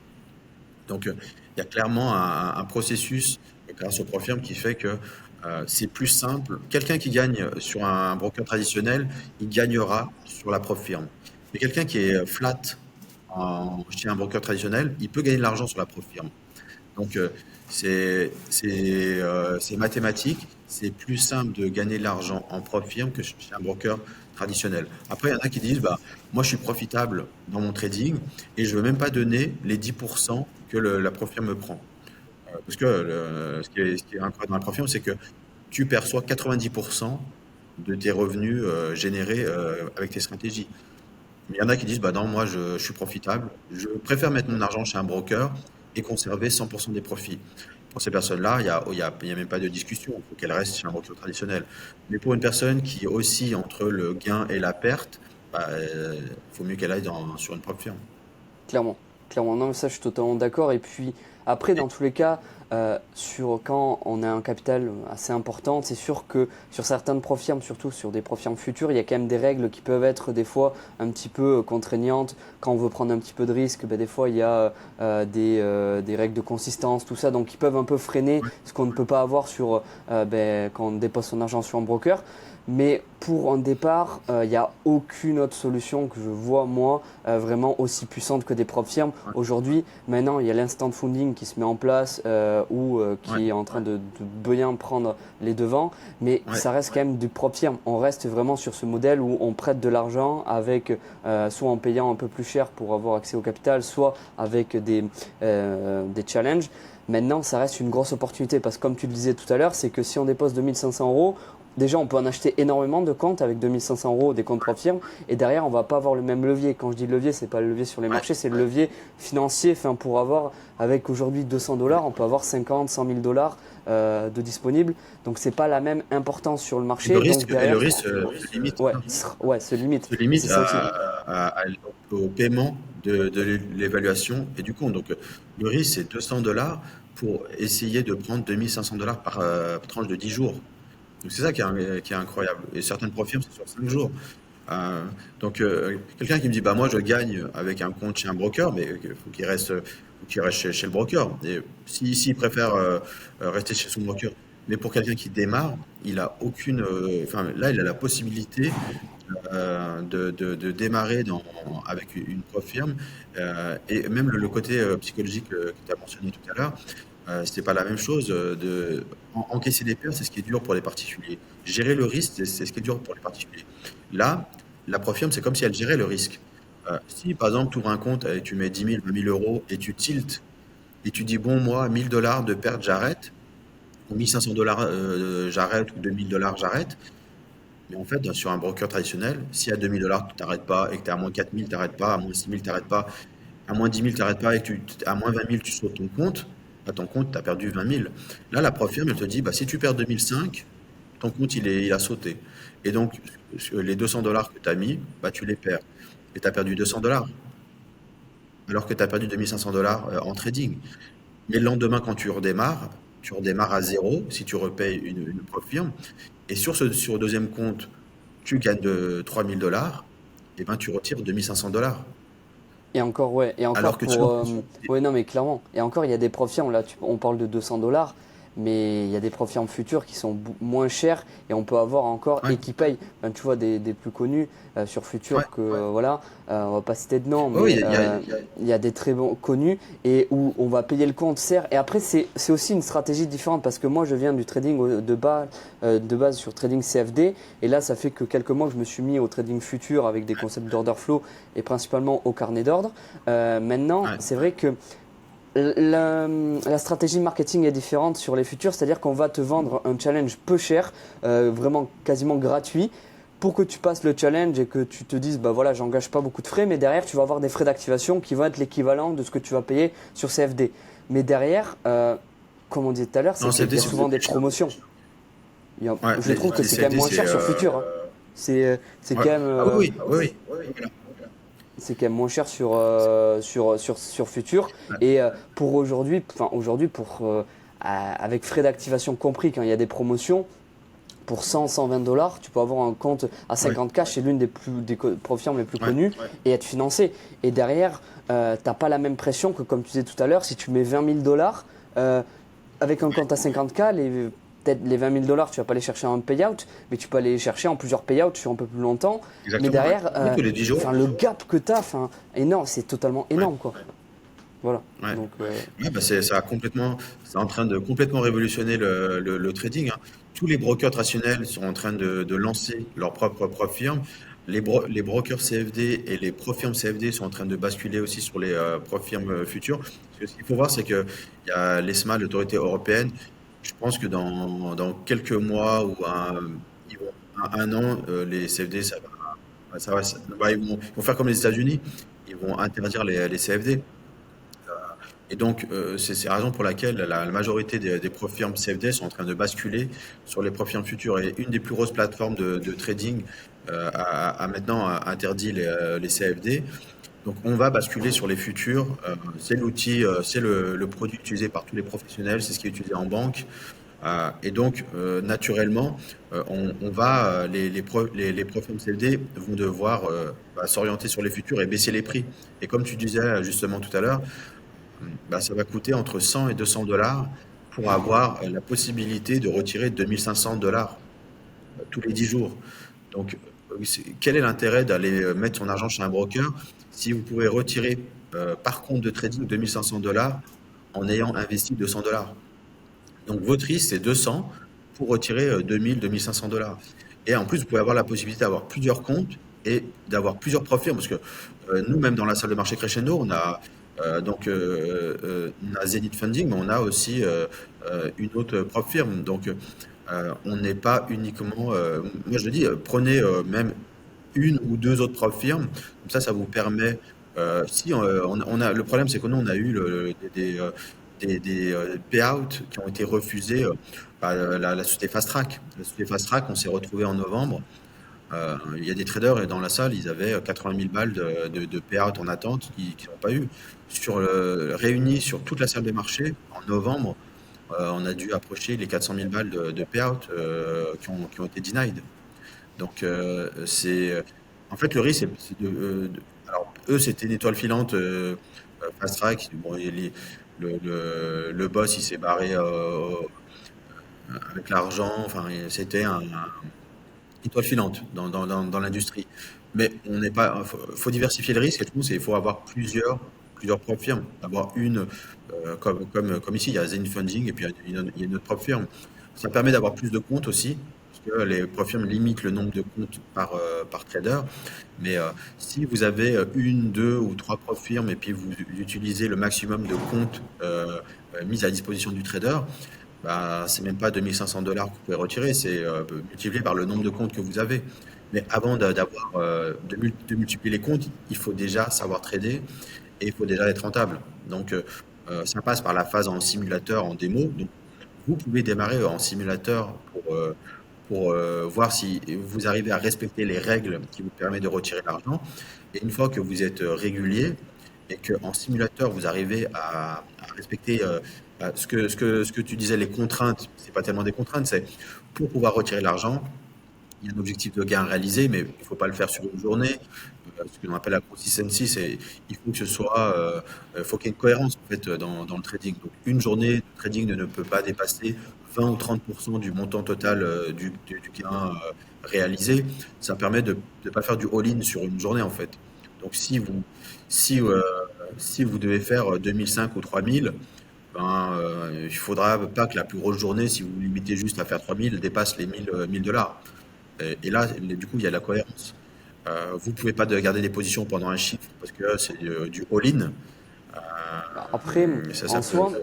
Donc, il y a clairement un processus grâce au profirme qui fait que c'est plus simple. Quelqu'un qui gagne sur un broker traditionnel, il gagnera sur la profirme. Mais quelqu'un qui est flat chez un broker traditionnel, il peut gagner de l'argent sur la profirme. Donc, c'est mathématique. C'est plus simple de gagner de l'argent en profirme que chez un broker traditionnel. Après, il y en a qui disent, bah, moi, je suis profitable dans mon trading et je ne veux même pas donner les 10% que la profirme me prend. Parce que ce qui est incroyable dans la profirme, c'est que tu perçois 90% de tes revenus générés avec tes stratégies. Mais il y en a qui disent, bah non, moi je suis profitable, je préfère mettre mon argent chez un broker et conserver 100% des profits. Pour ces personnes-là, il y a même pas de discussion, il faut qu'elles restent chez un broker traditionnel. Mais pour une personne qui oscille entre le gain et la perte, bah, faut mieux qu'elle aille sur une propre firme. Clairement, clairement. Non, mais ça, je suis totalement d'accord. Et puis, après, dans tous les cas, quand on a un capital assez important, c'est sûr que sur certaines profirmes, surtout sur des profirmes futures, il y a quand même des règles qui peuvent être des fois un petit peu contraignantes. Quand on veut prendre un petit peu de risque, ben, des fois, il y a des règles de consistance, tout ça, donc qui peuvent un peu freiner ce qu'on ne peut pas avoir quand on dépose son argent sur un broker. Mais pour un départ, il n'y a aucune autre solution que je vois, moi, vraiment aussi puissante que des propres firmes. Ouais, Aujourd'hui, maintenant, il y a l'instant funding qui se met en place ouais, qui est en train de bien prendre les devants. Mais ouais, ça reste quand même du propre firme. On reste vraiment sur ce modèle où on prête de l'argent avec soit en payant un peu plus cher pour avoir accès au capital, soit avec des challenges. Maintenant, ça reste une grosse opportunité parce que comme tu le disais tout à l'heure, c'est que si on dépose 2500 euros, déjà, on peut en acheter énormément de comptes avec 2500 euros des comptes propres firmes et derrière, on va pas avoir le même levier. Quand je dis levier, c'est pas le levier sur les ouais. marchés, c'est le levier financier. Enfin, pour avoir, avec aujourd'hui 200 dollars, on peut avoir 50, 100 000 dollars de disponibles. Donc, c'est pas la même importance sur le Et le marché. Donc, risque, et le derrière, risque se limite, ouais, hein. ouais, c'est limite. Se Et limite c'est ça aussi. au paiement de l'évaluation et du compte. Donc, le risque, c'est 200 $ pour essayer de prendre 2500 $ par tranche de 10 jours. Donc, c'est ça qui est incroyable. Et certaines profils, c'est sur 5 jours. Euh, donc, quelqu'un qui me dit, bah, moi, je gagne avec un compte chez un broker, mais faut qu'il reste chez le broker. Et s'il préfère rester chez son broker. Mais pour quelqu'un qui démarre, il a aucune, enfin, là, il a la possibilité de démarrer avec une prof firme. Et même le côté psychologique que tu as mentionné tout à l'heure, c'est pas la même chose. Encaisser des pertes, c'est ce qui est dur pour les particuliers. Gérer le risque, c'est ce qui est dur pour les particuliers. Là, la prof firme, c'est comme si elle gérait le risque. Si par exemple, tu ouvres un compte et tu mets 10 000, 20 000 euros et tu tiltes et tu dis, bon, moi, 1 000 $ de perte, j'arrête, ou 1 500 $ j'arrête, ou 2 000 $ j'arrête. Mais en fait, sur un broker traditionnel, si à 2 000 $ tu t'arrêtes pas et que tu es à moins 4 000, tu n'arrêtes pas, à moins 6 000, tu n'arrêtes pas, à moins 10 000, tu n'arrêtes pas et que à moins 20 000, tu sautes ton compte, bah, ton compte, tu as perdu 20 000. Là, la prof firme, elle te dit, bah, si tu perds 2005, ton compte, il a sauté. Et donc, les 200 $ que tu as mis, bah, tu les perds. Et tu as perdu 200 $ alors que tu as perdu 2 500 $ en trading. Mais le lendemain, quand tu redémarres à zéro si tu repayes une prof firme. Et sur le deuxième compte, tu gagnes de 3 000 $, et ben tu retires 2 500 $. Et encore, ouais, et encore Alors que sur, pour. sur- Ouais, non, mais clairement. Et encore, il y a des profils, là, on parle de 200 $, mais il y a des profils en futur qui sont moins chers et on peut avoir encore, Ouais, et qui payent. Enfin, tu vois, des plus connus sur ouais, futur que, ouais. voilà, on va pas citer de nom, Oui, oui, mais il y a des très bons connus et où on va payer le compte, certes. Et après, c'est aussi une stratégie différente parce que moi, je viens du trading de base sur trading CFD. Et là, ça fait que quelques mois que je me suis mis au trading futur avec des concepts d'order flow et principalement au carnet d'ordre. Maintenant, ouais, c'est vrai que la stratégie marketing est différente sur les futurs, c'est-à-dire qu'on va te vendre un challenge peu cher, vraiment quasiment gratuit, pour que tu passes le challenge et que tu te dises, bah voilà, j'engage pas beaucoup de frais, mais derrière, tu vas avoir des frais d'activation qui vont être l'équivalent de ce que tu vas payer sur CFD. Mais derrière, comme on disait tout à l'heure, c'est Non, qu'il CFD, y a c'est souvent beaucoup des plus cher. promotions. Ouais, Je trouve que les c'est quand même CFD, moins cher sur futur, hein. C'est ouais. quand même. Ah oui, oui, oui, oui, oui, voilà. C'est quand même moins cher sur Futur. Ouais, Et pour aujourd'hui, enfin aujourd'hui, avec frais d'activation compris, quand il y a des promotions, pour 100-120 $, tu peux avoir un compte à ouais, 50K chez l'une des profirmes les plus ouais, connues et être financé. Et derrière, t'as pas la même pression que, comme tu disais tout à l'heure, si tu mets 20 000 $, avec un compte à 50K, peut-être les 20 000 $, tu vas pas les chercher en payout, mais tu peux aller les chercher en plusieurs payouts sur un peu plus longtemps. Mais exactement. Ouais. derrière, Oui, tous les 10 jours. enfin, le gap que tu as, enfin, énorme, c'est totalement Ouais, énorme, quoi. Voilà. ouais. Donc, Ouais, bah c'est en train de complètement révolutionner le trading, hein. Tous les brokers traditionnels sont en train de lancer leur propre firme. Les brokers CFD et les profirmes CFD sont en train de basculer aussi sur les profirmes futures. Parce que ce qu'il faut voir, c'est que il y a l'ESMA, l'autorité européenne. Je pense que dans quelques mois ou un an, les CFD, ils vont faire comme les États-Unis. Ils vont interdire les CFD. Et donc, c'est la raison pour laquelle la majorité des profirmes CFD sont en train de basculer sur les profirmes futures. Et une des plus grosses plateformes de trading a maintenant interdit les CFD. Donc, on va basculer sur les futurs. C'est l'outil, c'est le produit utilisé par tous les professionnels, c'est ce qui est utilisé en banque. Et donc, naturellement, les profirmes CFD vont devoir s'orienter sur les futurs et baisser les prix. Et comme tu disais justement tout à l'heure, bah, ça va coûter entre 100 et 200 $ pour avoir la possibilité de retirer 2 500 $ tous les 10 jours. Donc, quel est l'intérêt d'aller mettre son argent chez un broker si vous pouvez retirer par compte de trading 2 500 $ en ayant investi 200 $? Donc, votre risque, c'est 200 pour retirer 2000, 2500 $. Et en plus, vous pouvez avoir la possibilité d'avoir plusieurs comptes et d'avoir plusieurs profils. Parce que nous, même dans la salle de marché Crescendo, on a Zenith Funding, mais on a aussi une autre propre firme. Donc, on n'est pas uniquement. Moi, je dis, prenez même une ou deux autres propres firmes. Comme ça vous permet. Si on a, le problème, c'est que nous, on a eu des payouts qui ont été refusés par la société Fast Track. La société Fast Track, on s'est retrouvé en novembre. Il y a des traders dans la salle, ils avaient 80 000 balles de payout en attente qui n'ont pas eu. Réunis sur toute la salle des marchés, en novembre, on a dû approcher les 400 000 balles de payout qui ont été denied. Donc, en fait, le risque, c'est alors, eux, c'était une étoile filante fast track. Bon, le boss, il s'est barré avec l'argent. Enfin, c'était étoile filante dans l'industrie. Mais on n'est pas, faut diversifier le risque. Et tout, il faut avoir plusieurs propres firmes. Avoir une, comme ici, il y a Zen Funding et puis il y a une autre propre firme. Ça permet d'avoir plus de comptes aussi, parce que les propres firmes limitent le nombre de comptes par trader. Mais si vous avez une, deux ou trois propres firmes et puis vous utilisez le maximum de comptes mis à disposition du trader, bah, c'est même pas 2500 $ que vous pouvez retirer, c'est multiplié par le nombre de comptes que vous avez. Mais avant de multiplier les comptes, il faut déjà savoir trader et il faut déjà être rentable. Donc, ça passe par la phase en simulateur, en démo. Donc, vous pouvez démarrer en simulateur pour voir si vous arrivez à respecter les règles qui vous permettent de retirer l'argent. Et une fois que vous êtes régulier et qu'en simulateur, vous arrivez à respecter ce que tu disais, les contraintes, c'est pas tellement des contraintes, c'est pour pouvoir retirer l'argent, il y a un objectif de gain réalisé, mais il ne faut pas le faire sur une journée. Ce que l'on appelle la consistency, c'est il faut que ce soit, faut qu'il y ait une cohérence en fait dans le trading. Donc une journée de trading ne peut pas dépasser 20 ou 30% du montant total du gain réalisé. Ça permet de ne pas faire du all-in sur une journée en fait. Donc si, euh, si vous devez faire 2005 ou 3000, ben, il faudra pas que la plus grosse journée, si vous vous limitez juste à faire 3000, dépasse les 1000 $. Et là, du coup, il y a de la cohérence. Vous pouvez pas garder des positions pendant un chiffre parce que c'est du all-in. Après, Ça en peut. soi,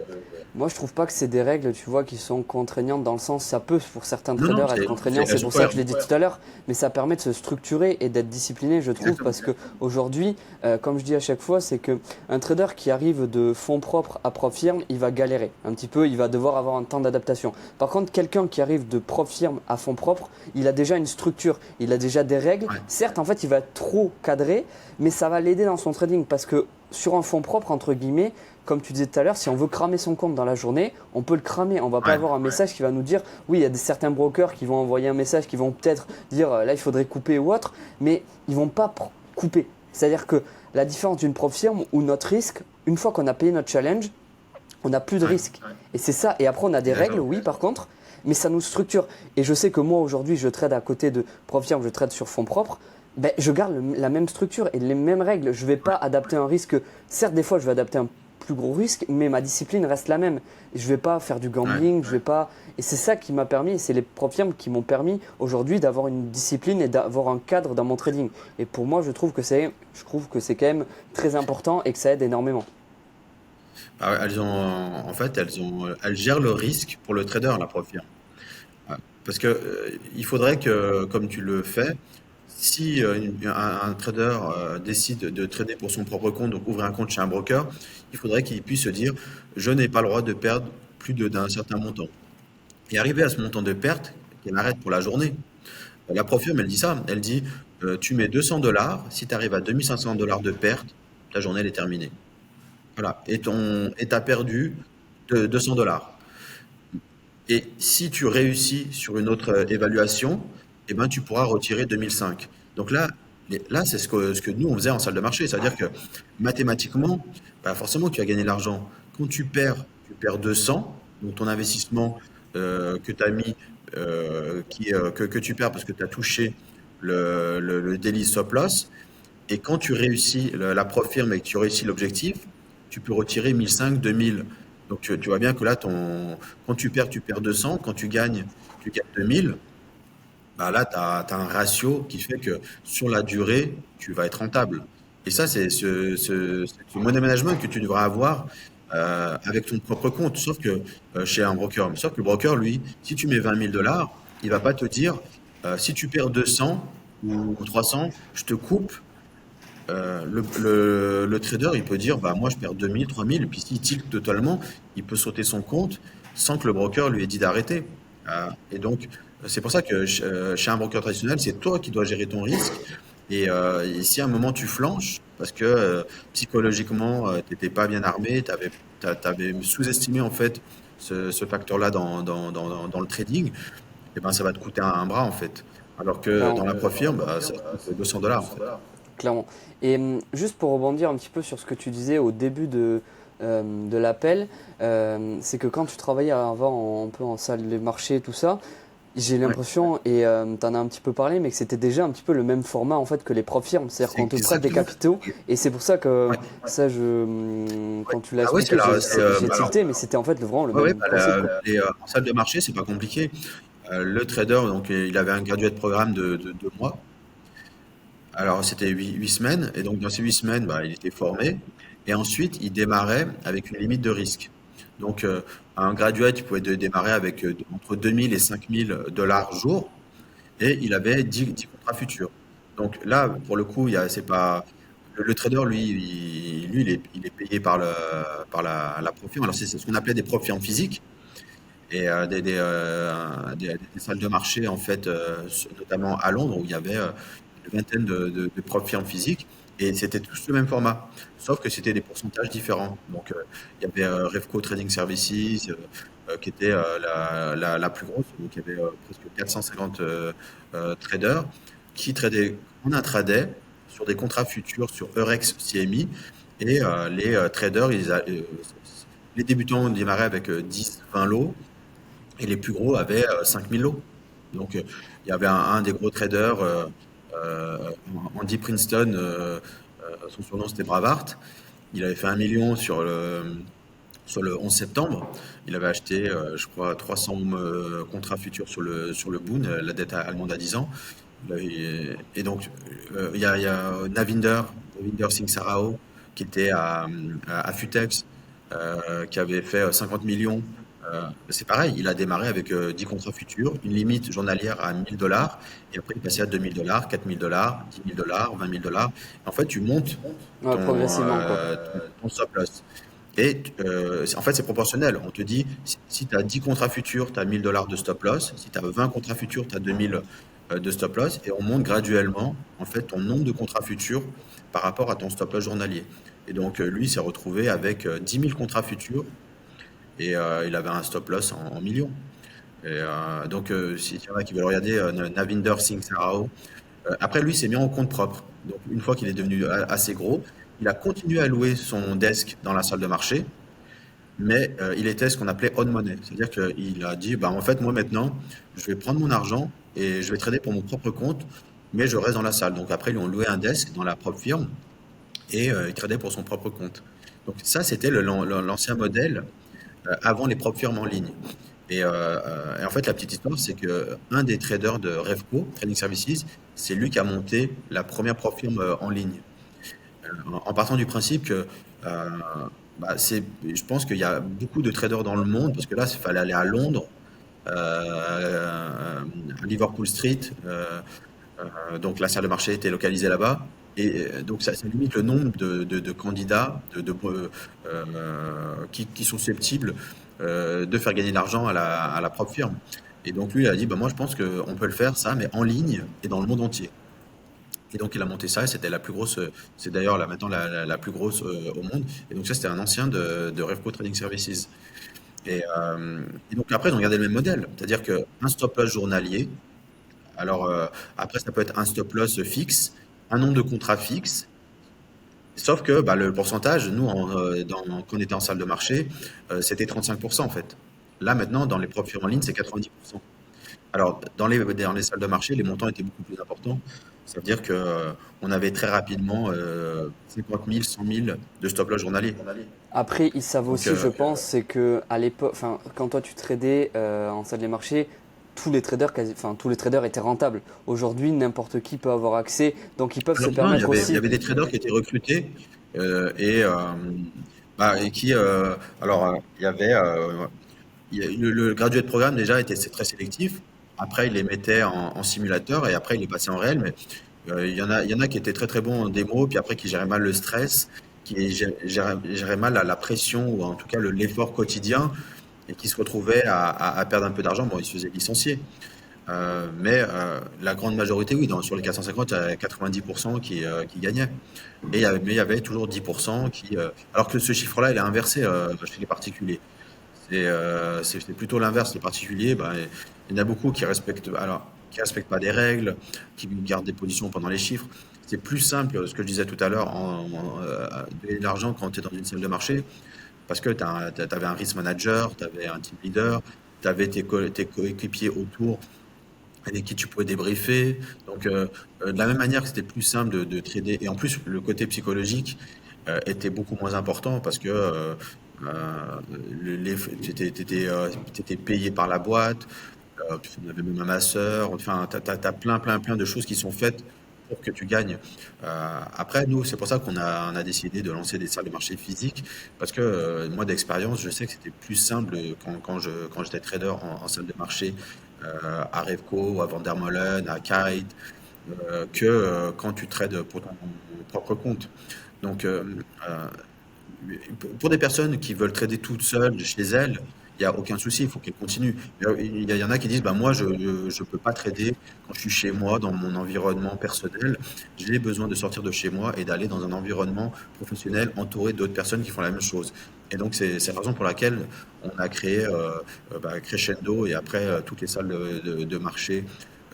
moi je trouve pas que c'est des règles, tu vois, qui sont contraignantes dans le sens, ça peut pour certains Non, non, traders être contraignant, elles c'est sont pour ça que je l'ai cohérentes. dit tout à l'heure, mais ça permet de se structurer et d'être discipliné, je trouve, Exactement. parce que aujourd'hui, comme je dis à chaque fois, c'est que un trader qui arrive de fonds propres à propre firme, il va galérer un petit peu, il va devoir avoir un temps d'adaptation. Par contre, quelqu'un qui arrive de propre firme à fonds propres, il a déjà une structure, il a déjà des règles. Ouais, Certes, en fait, il va être trop cadré, mais ça va l'aider dans son trading parce que sur un fonds propre, entre guillemets, comme tu disais tout à l'heure, si on veut cramer son compte dans la journée, on peut le cramer. On va pas ouais, avoir un ouais, message qui va nous dire, oui, il y a certains brokers qui vont envoyer un message, qui vont peut-être dire, là, il faudrait couper ou autre, mais ils vont pas couper. C'est-à-dire que la différence d'une propre firme ou notre risque, une fois qu'on a payé notre challenge, on n'a plus de ouais, risque. ouais. Et c'est ça. Et après, on a des règles, D'accord. oui, par contre, mais ça nous structure. Et je sais que moi, aujourd'hui, je trade à côté de propre firme, je trade sur fonds propres. Ben, je garde la même structure et les mêmes règles. Je ne vais pas adapter un risque. Certes, des fois, je vais adapter un plus gros risque, mais ma discipline reste la même. Je ne vais pas faire du Ouais, gambling, je ouais. vais pas. Et c'est ça qui m'a permis, et c'est les propres firmes qui m'ont permis aujourd'hui d'avoir une discipline et d'avoir un cadre dans mon trading. Et pour moi, je trouve que c'est quand même très important et que ça aide énormément. Ah ouais, en fait, elles gèrent le risque pour le trader, la prof firme. Ouais. Parce que il faudrait que, comme tu le fais, si un trader décide de trader pour son propre compte, donc ouvrir un compte chez un broker, il faudrait qu'il puisse se dire, je n'ai pas le droit de perdre plus d'un certain montant. Et arrivé à ce montant de perte, qu'elle arrête pour la journée. La prof firme, elle dit ça. Elle dit, tu mets 200 $, si tu arrives à 2500 $ de perte, la journée elle est terminée. Voilà. Et t'as perdu 200 $. Et si tu réussis sur une autre évaluation, eh ben, tu pourras retirer 2005. Donc là, c'est ce que nous, on faisait en salle de marché. C'est-à-dire que mathématiquement, bah, forcément, tu as gagné de l'argent. Quand tu perds 200. Donc ton investissement que tu as mis, que tu perds parce que tu as touché le daily stop loss. Et quand tu réussis la prof firme et que tu réussis l'objectif, tu peux retirer 1005, 2000. Donc tu vois bien que là, quand tu perds 200. Quand tu gagnes 2000. Bah là, tu as un ratio qui fait que sur la durée, tu vas être rentable. Et ça, c'est ce money management que tu devras avoir avec ton propre compte, sauf que chez un broker. Sauf que le broker, lui, si tu mets 20 000 $, il va pas te dire, si tu perds 200 ou 300, je te coupe. Le trader, il peut dire, bah moi je perds 2000, 3000, et puis s'il tilt totalement, il peut sauter son compte sans que le broker lui ait dit d'arrêter. Et donc, C'est pour ça que chez un broker traditionnel, c'est toi qui dois gérer ton risque. Et si à un moment tu flanches, parce que psychologiquement, tu n'étais pas bien armé, tu avais sous-estimé en fait ce facteur-là dans le trading, et ben ça va te coûter un bras en fait. Alors que dans Clairement. la profirme, bah, ça te coûte 200 $ en fait. Clairement. Et juste pour rebondir un petit peu sur ce que tu disais au début de l'appel, c'est que quand tu travaillais avant un peu en salle des marchés, tout ça, j'ai Ouais. l'impression, et tu en as un petit peu parlé, mais que c'était déjà un petit peu le même format en fait que les prop firmes, c'est-à-dire C'est qu'on te prête des exactement. capitaux, et c'est pour ça que Ouais. ça, quand tu l'as Ah ouais, expliqué, j'ai bah alors, tilté, mais c'était en fait vraiment le ouais, ouais, même principe, quoi. en salle de marché, c'est pas compliqué. Le trader, donc, il avait un graduate programme de 2 mois. Alors, c'était 8 semaines. Et donc, dans ces 8 semaines, bah, il était formé. Et ensuite, il démarrait avec une limite de risque. Donc, un graduate, il pouvait démarrer avec entre 2000 et 5000 $ jour. Et il avait 10 contrats futurs. Donc là, pour le coup, c'est pas, le trader, lui, il est payé par la profirme. Alors, c'est ce qu'on appelait des profirmes physiques et des salles de marché, en fait, notamment à Londres, où il y avait une vingtaine de profs physiques, et c'était tous le même format, sauf que c'était des pourcentages différents. Donc, il y avait Revco Trading Services, qui était la plus grosse, donc il y avait presque 450 traders qui tradaient en intraday sur des contrats futurs sur Eurex CMI, et les traders, les débutants démarraient avec 10-20 lots, et les plus gros avaient 5000 lots. Donc, il y avait un des gros traders, Andy Princeton, son surnom c'était Bravart. Il avait fait 1 million sur le 11 septembre. Il avait acheté, je crois, 300 contrats futurs sur le Boon, la dette allemande à 10 ans. Et donc, il y a Navinder Singh Sarao, qui était à Futex, qui avait fait 50 millions. C'est pareil, il a démarré avec 10 contrats futurs, une limite journalière à 1000 $, et après il passait à 2000 $, 4000 $, 10 000 $, 20 000 $. En fait, tu montes Ouais, ton, progressivement, quoi. ton stop loss. Et en fait, c'est proportionnel. On te dit, si tu as 10 contrats futurs, tu as 1000 $ de stop loss. Si tu as 20 contrats futurs, tu as 2000 de stop loss. Et on monte graduellement, en fait, ton nombre de contrats futurs par rapport à ton stop loss journalier. Et donc, lui, il s'est retrouvé avec 10 000 contrats futurs, et il avait un stop loss en millions. Et donc, s'il y en a qui veulent regarder Navinder Singh Sarao, après, lui, il s'est mis en compte propre. Donc, une fois qu'il est devenu assez gros, il a continué à louer son desk dans la salle de marché, mais il était ce qu'on appelait on money. C'est-à-dire qu'il a dit, bah, en fait, moi maintenant, je vais prendre mon argent et je vais trader pour mon propre compte, mais je reste dans la salle. Donc après, ils lui ont loué un desk dans la propre firme, et il tradait pour son propre compte. Donc ça, c'était l'ancien modèle avant les propres firmes en ligne. Et en fait, la petite histoire, c'est que un des traders de Revco, Trading Services, c'est lui qui a monté la première propre firme en ligne. En partant du principe que euh, je pense qu'il y a beaucoup de traders dans le monde, parce que là, il fallait aller à Londres, à Liverpool Street, donc la salle de marché était localisée là-bas. Et donc ça limite le nombre de candidats qui sont susceptibles de faire gagner de l'argent à la propre firme. Et donc lui, il a dit, bah, moi je pense qu'on peut le faire ça, mais en ligne et dans le monde entier. Et donc il a monté ça, et c'était la plus grosse, c'est d'ailleurs là maintenant la plus grosse au monde. Et donc ça, c'était un ancien de Revco Trading Services. Et donc après, ils ont gardé le même modèle, c'est-à-dire qu'un stop loss journalier. Alors après, ça peut être un stop loss fixe, un nombre de contrats fixe. Sauf que bah, le pourcentage, nous, quand on était en salle de marché, c'était 35% en fait. Là maintenant, dans les propres firmes en ligne, c'est 90%. Alors, dans les salles de marché, les montants étaient beaucoup plus importants. Ça veut dire que on avait très rapidement 50 000, 100 000 de stop loss journalier. Après, ils savent Donc, aussi, je pense, c'est que à l'époque, enfin, quand toi tu tradais en salle des marchés, tous les traders étaient rentables. Aujourd'hui, n'importe qui peut avoir accès, donc ils peuvent se alors non, il y permettre avait, il y aussi. avait des traders qui étaient recrutés, et qui, alors, le graduate programme déjà c'est très sélectif. Après, il les mettait en simulateur, et après, il est passé en réel. Mais il y en a qui étaient très très bons en démo, puis après qui géraient mal le stress, qui géraient mal la pression, ou en tout cas l'effort quotidien, et qui se retrouvaient à perdre un peu d'argent. Bon, ils se faisaient licencier. Mais la grande majorité, oui, sur les 450, il y a 90% qui gagnaient. Mais il y avait toujours 10% alors que ce chiffre-là, il est inversé chez les particuliers. C'est plutôt l'inverse. Les particuliers, ben, il y en a beaucoup qui respectent pas des règles, qui gardent des positions pendant les chiffres. C'est plus simple, ce que je disais tout à l'heure, de gagner de l'argent quand tu es dans une salle de marché, parce que tu avais un risk manager, tu avais un team leader, tu avais tes coéquipiers autour avec qui tu pouvais débriefer. Donc, de la même manière que c'était plus simple de trader, et en plus, le côté psychologique était beaucoup moins important parce que tu étais payé par la boîte, on avait même un masseur, enfin, t'as plein de choses qui sont faites pour que tu gagnes. Après, nous, c'est pour ça qu'on a décidé de lancer des salles de marché physiques, parce que moi, d'expérience, je sais que c'était plus simple quand j'étais trader en salle de marché à Revco, à Vandermolen, à Kite, que quand tu trades pour ton propre compte. Donc, pour des personnes qui veulent trader toutes seules chez elles, il n'y a aucun souci, il faut qu'elles continuent. Il y en a qui disent, bah, moi, je ne peux pas trader quand je suis chez moi, dans mon environnement personnel. J'ai besoin de sortir de chez moi et d'aller dans un environnement professionnel entouré d'autres personnes qui font la même chose. Et donc, c'est la raison pour laquelle on a créé Crescendo et après toutes les salles de marché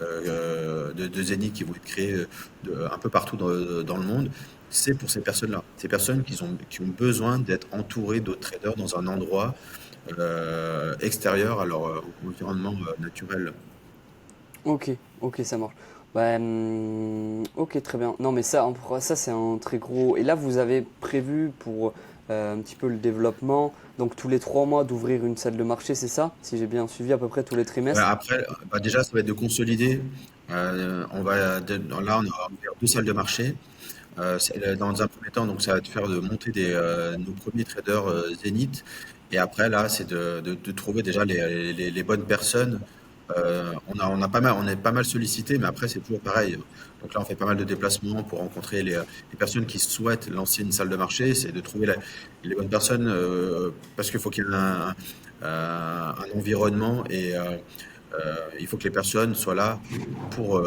de Zénith qui vont être créées un peu partout dans le monde. C'est pour ces personnes-là. Ces personnes qui ont besoin d'être entourées d'autres traders dans un endroit extérieur à leur environnement naturel. Ok, ok, ça marche. Bah, ok, très bien. Non, mais ça c'est un très gros. Et là, vous avez prévu pour un petit peu le développement, donc tous les 3 mois d'ouvrir une salle de marché, c'est ça? Si j'ai bien suivi à peu près tous les Ouais, trimestres. après, bah, déjà, ça va être de consolider. Là, on a ouvert 2 salles de marché. Dans un premier temps, donc ça va te faire de monter nos premiers traders Zénith. Et après, là, c'est de trouver déjà les bonnes personnes. On est pas mal sollicité, mais après, c'est toujours pareil. Donc là, on fait pas mal de déplacements pour rencontrer les personnes qui souhaitent lancer une salle de marché. C'est de trouver les bonnes personnes parce qu'il faut qu'il y ait un environnement et il faut que les personnes soient là pour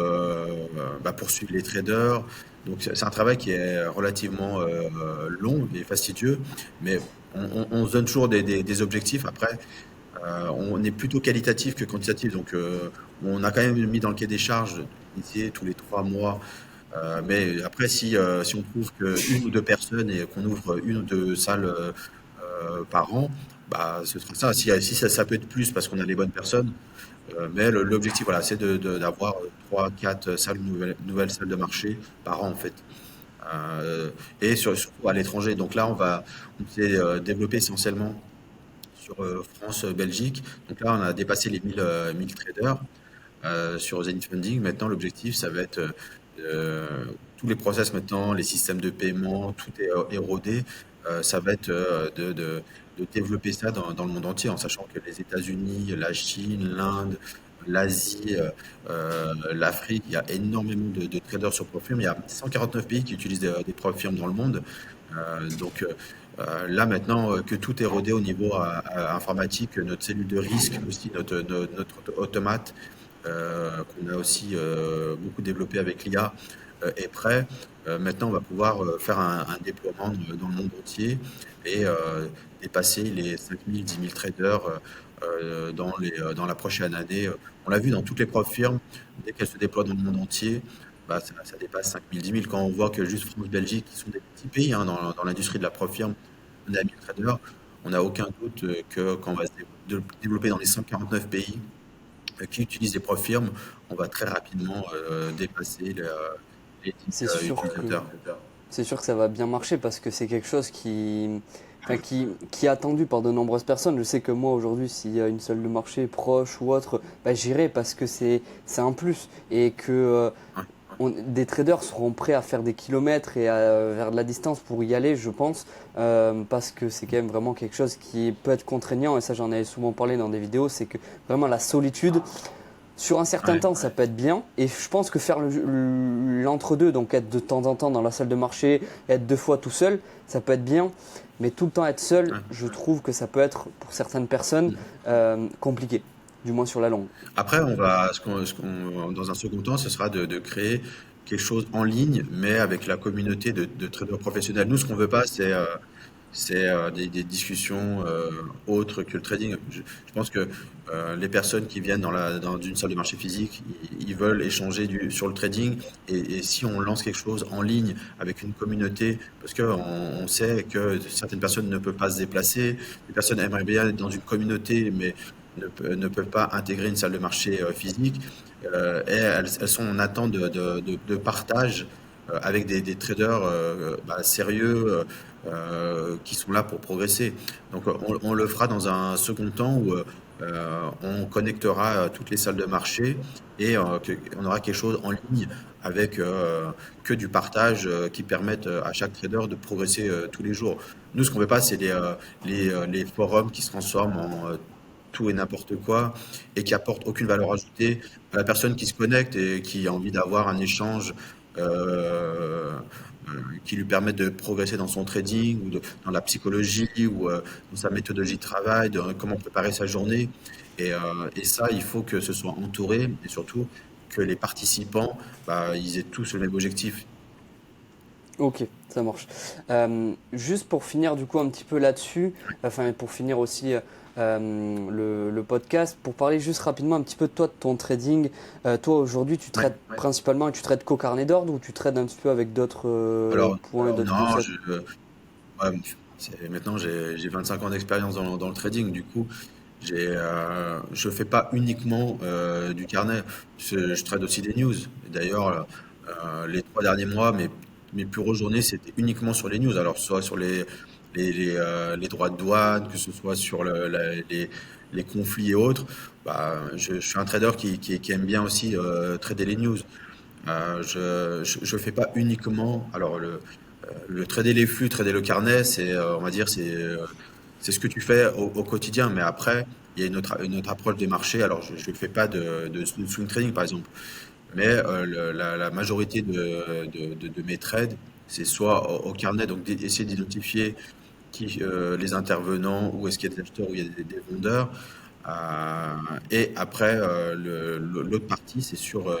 suivre les traders. Donc c'est un travail qui est relativement long et fastidieux, mais on se donne toujours des objectifs. Après, on est plutôt qualitatif que quantitatif. Donc on a quand même mis dans le cahier des charges d'initier tous les 3 mois. Mais après, si on trouve qu'une ou deux personnes et qu'on ouvre une ou deux salles par an, bah, ce sera ça. Si ça peut être plus parce qu'on a les bonnes personnes, mais l'objectif, voilà, c'est d'avoir 3, 4 salles, nouvelles salles de marché par an, en fait. Et surtout à l'étranger. Donc là, on s'est développé essentiellement sur France, Belgique. Donc là, on a dépassé les 1000 traders sur Zenith Funding. Maintenant, l'objectif, ça va être tous les process maintenant, les systèmes de paiement, tout est érodé. Ça va être de développer ça dans le monde entier, en sachant que les États-Unis, la Chine, l'Inde, l'Asie, l'Afrique, il y a énormément de traders sur PropFirm. Il y a 149 pays qui utilisent des PropFirm dans le monde. Là maintenant que tout est rodé au niveau informatique, notre cellule de risque, aussi notre automate qu'on a aussi beaucoup développé avec l'IA est prêt. Maintenant, on va pouvoir faire un déploiement dans le monde entier et dépasser les 5000, 10 000 traders dans la prochaine année. On l'a vu dans toutes les preuves firmes, dès qu'elles se déploient dans le monde entier, bah, ça dépasse 5000, 10 000. Quand on voit que juste France, Belgique, qui sont des petits pays hein, dans l'industrie de la preuve firme, on est à 1000 traders, on n'a aucun doute que quand on va se développer dans les 149 pays qui utilisent des preuves firmes, on va très rapidement dépasser les 10 C'est sûr que utilisateurs. c'est sûr que ça va bien marcher parce que c'est quelque chose qui est attendu par de nombreuses personnes. Je sais que moi aujourd'hui, s'il y a une salle de marché proche ou autre, bah, j'irai parce que c'est un plus et que Ouais. des traders seront prêts à faire des kilomètres et vers de la distance pour y aller, je pense, parce que c'est quand même vraiment quelque chose qui peut être contraignant et ça j'en ai souvent parlé dans des vidéos, c'est que vraiment la solitude sur un certain Ouais. temps, ça peut être bien. Et je pense que faire l'entre-deux, donc être de temps en temps dans la salle de marché, être 2 fois tout seul, ça peut être bien. Mais tout le temps être seul, Ouais. je trouve que ça peut être, pour certaines personnes, compliqué. du moins sur la longue. Après, dans un second temps, ce sera de créer quelque chose en ligne, mais avec la communauté de traders professionnels. Nous, ce qu'on veut pas, c'est des discussions autres que le trading. Je pense que les personnes qui viennent dans une salle de marché physique, ils veulent échanger sur le trading. Et si on lance quelque chose en ligne avec une communauté, parce que on sait que certaines personnes ne peuvent pas se déplacer, les personnes aimeraient bien être dans une communauté, mais ne peuvent pas intégrer une salle de marché physique, et elles sont en attente de partage avec des traders sérieux qui sont là pour progresser. Donc on le fera dans un second temps où on connectera toutes les salles de marché et on aura quelque chose en ligne avec que du partage qui permette à chaque trader de progresser tous les jours. Nous, ce qu'on veut pas, c'est les forums qui se transforment en tout et n'importe quoi et qui apportent aucune valeur ajoutée à la personne qui se connecte et qui a envie d'avoir un échange euh, qui lui permettent de progresser dans son trading ou dans la psychologie ou dans sa méthodologie de travail, de comment préparer sa journée. Et ça, il faut que ce soit entouré et surtout que les participants, ils aient tous le même objectif. Ok, ça marche. Juste pour finir du coup un petit peu là-dessus, enfin pour finir aussi le podcast, pour parler juste rapidement un petit peu de toi, de ton trading. Toi aujourd'hui tu Ouais. trades principalement et tu trades qu'au carnet d'ordre ou tu trades un petit peu avec d'autres Alors, points, d'autres non, concepts? ouais, maintenant j'ai 25 ans d'expérience dans le trading. Du coup, je fais pas uniquement du carnet. Je trade aussi des news. Et d'ailleurs, les 3 derniers mois, mes plus grosses journées, c'était uniquement sur les news. Alors, soit sur les droits de douane, que ce soit sur les conflits et autres. Je suis un trader qui aime bien aussi trader les news. Je fais pas uniquement. Alors, le trader les flux, trader le carnet, on va dire, c'est ce que tu fais au quotidien. Mais après, il y a une autre approche des marchés. Alors, je ne fais pas de swing trading, par exemple. Mais la majorité de mes trades, c'est soit au carnet, donc essayer d'identifier les intervenants, où est-ce qu'il y a des acheteurs, où il y a des vendeurs. Euh, et après, l'autre partie, c'est sur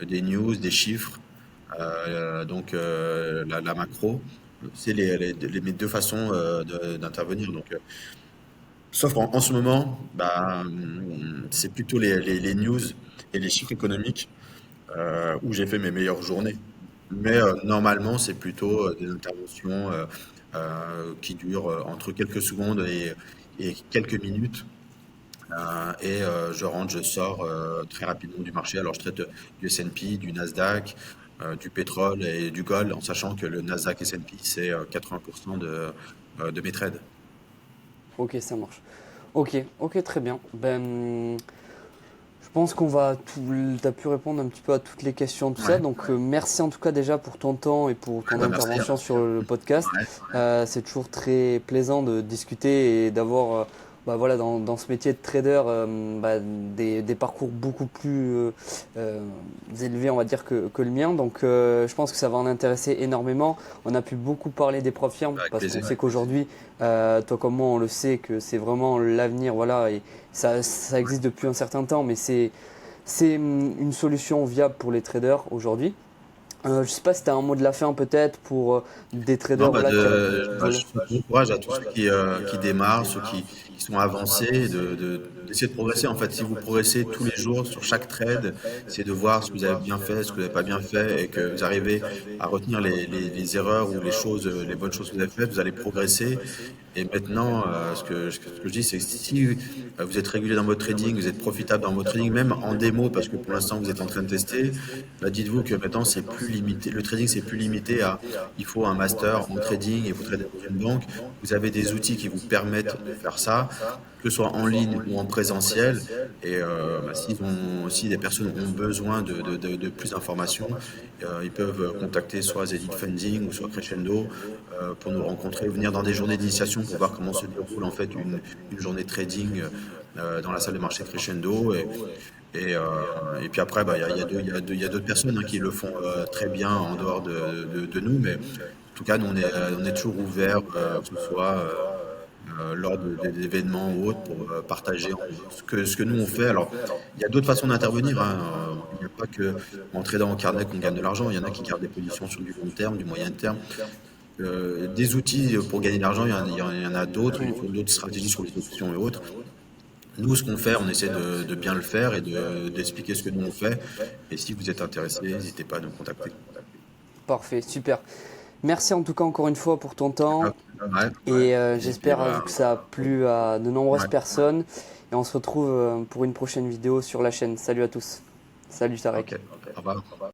des news, des chiffres, donc la macro. C'est mes deux façons d'intervenir. Donc, sauf en ce moment, c'est plutôt les news et les chiffres économiques où j'ai fait mes meilleures journées. Mais normalement, c'est plutôt des interventions qui durent entre quelques secondes et quelques minutes. Je rentre, je sors très rapidement du marché. Alors, je traite du S&P, du Nasdaq, du pétrole et du gold, en sachant que le Nasdaq S&P, c'est 80% de mes trades. Ok, ça marche. Ok, ok, très bien. Je pense qu'on va tout, t'as pu répondre un petit peu à toutes les questions, tout ça. Ouais. Donc, merci en tout cas déjà pour ton temps et pour ton Merci. intervention sur le podcast. Ouais. C'est toujours très plaisant de discuter et d'avoir, voilà, dans ce métier de trader, des parcours beaucoup plus élevés, on va dire, que le mien. Donc, je pense que ça va en intéresser énormément. On a pu beaucoup parler des profs firmes Avec parce qu'on plaisir. sait qu'aujourd'hui, toi comme moi, on le sait que c'est vraiment l'avenir, voilà, et ça existe depuis un certain temps, mais c'est une solution viable pour les traders aujourd'hui. Je sais pas si tu as un mot de la fin peut-être pour des Non, traders voilà, je souhaite bon courage à tous ceux qui démarrent, ceux qui sont avancés, d'essayer de progresser. En fait, si vous progressez tous les jours sur chaque trade, c'est de voir ce que vous avez bien fait, ce que vous n'avez pas bien fait, et que vous arrivez à retenir les erreurs ou les bonnes choses que vous avez faites, vous allez progresser. Et maintenant, ce que je dis, c'est que si vous êtes régulier dans votre trading, vous êtes profitable dans votre trading, même en démo, parce que pour l'instant vous êtes en train de tester, dites-vous que maintenant c'est plus limité. Le trading, c'est plus limité à il faut un master en trading et vous tradez dans une banque. Vous avez des outils qui vous permettent de faire ça, que ce soit en ligne ou en présentiel. Et si des personnes ont besoin de plus d'informations, ils peuvent contacter soit Zenith Funding ou soit Crescendo pour nous rencontrer, venir dans des journées d'initiation pour voir comment se déroule en fait une journée de trading dans la salle de marché Crescendo. Et puis après, il y a d'autres personnes qui le font très bien en dehors de nous, mais en tout cas, nous, on est toujours ouverts, que ce soit lors des événements ou autres pour partager ce que nous on fait. Alors, il y a d'autres façons d'intervenir, hein. Il n'y a pas que en tradant en carnet qu'on gagne de l'argent. Il y en a qui gardent des positions sur du long terme, du moyen terme. Des outils pour gagner de l'argent, il y en a d'autres. Il faut d'autres stratégies sur les options et autres. Nous, ce qu'on fait, on essaie de bien le faire et d'expliquer ce que nous on fait. Et si vous êtes intéressé, n'hésitez pas à nous contacter. Parfait, super. Merci en tout cas encore une fois pour ton temps. Ouais. Et Et puis, j'espère que ça a plu à de nombreuses ouais. personnes. Et on se retrouve pour une prochaine vidéo sur la chaîne. Salut à tous. Salut Tarek. Ok. Au revoir.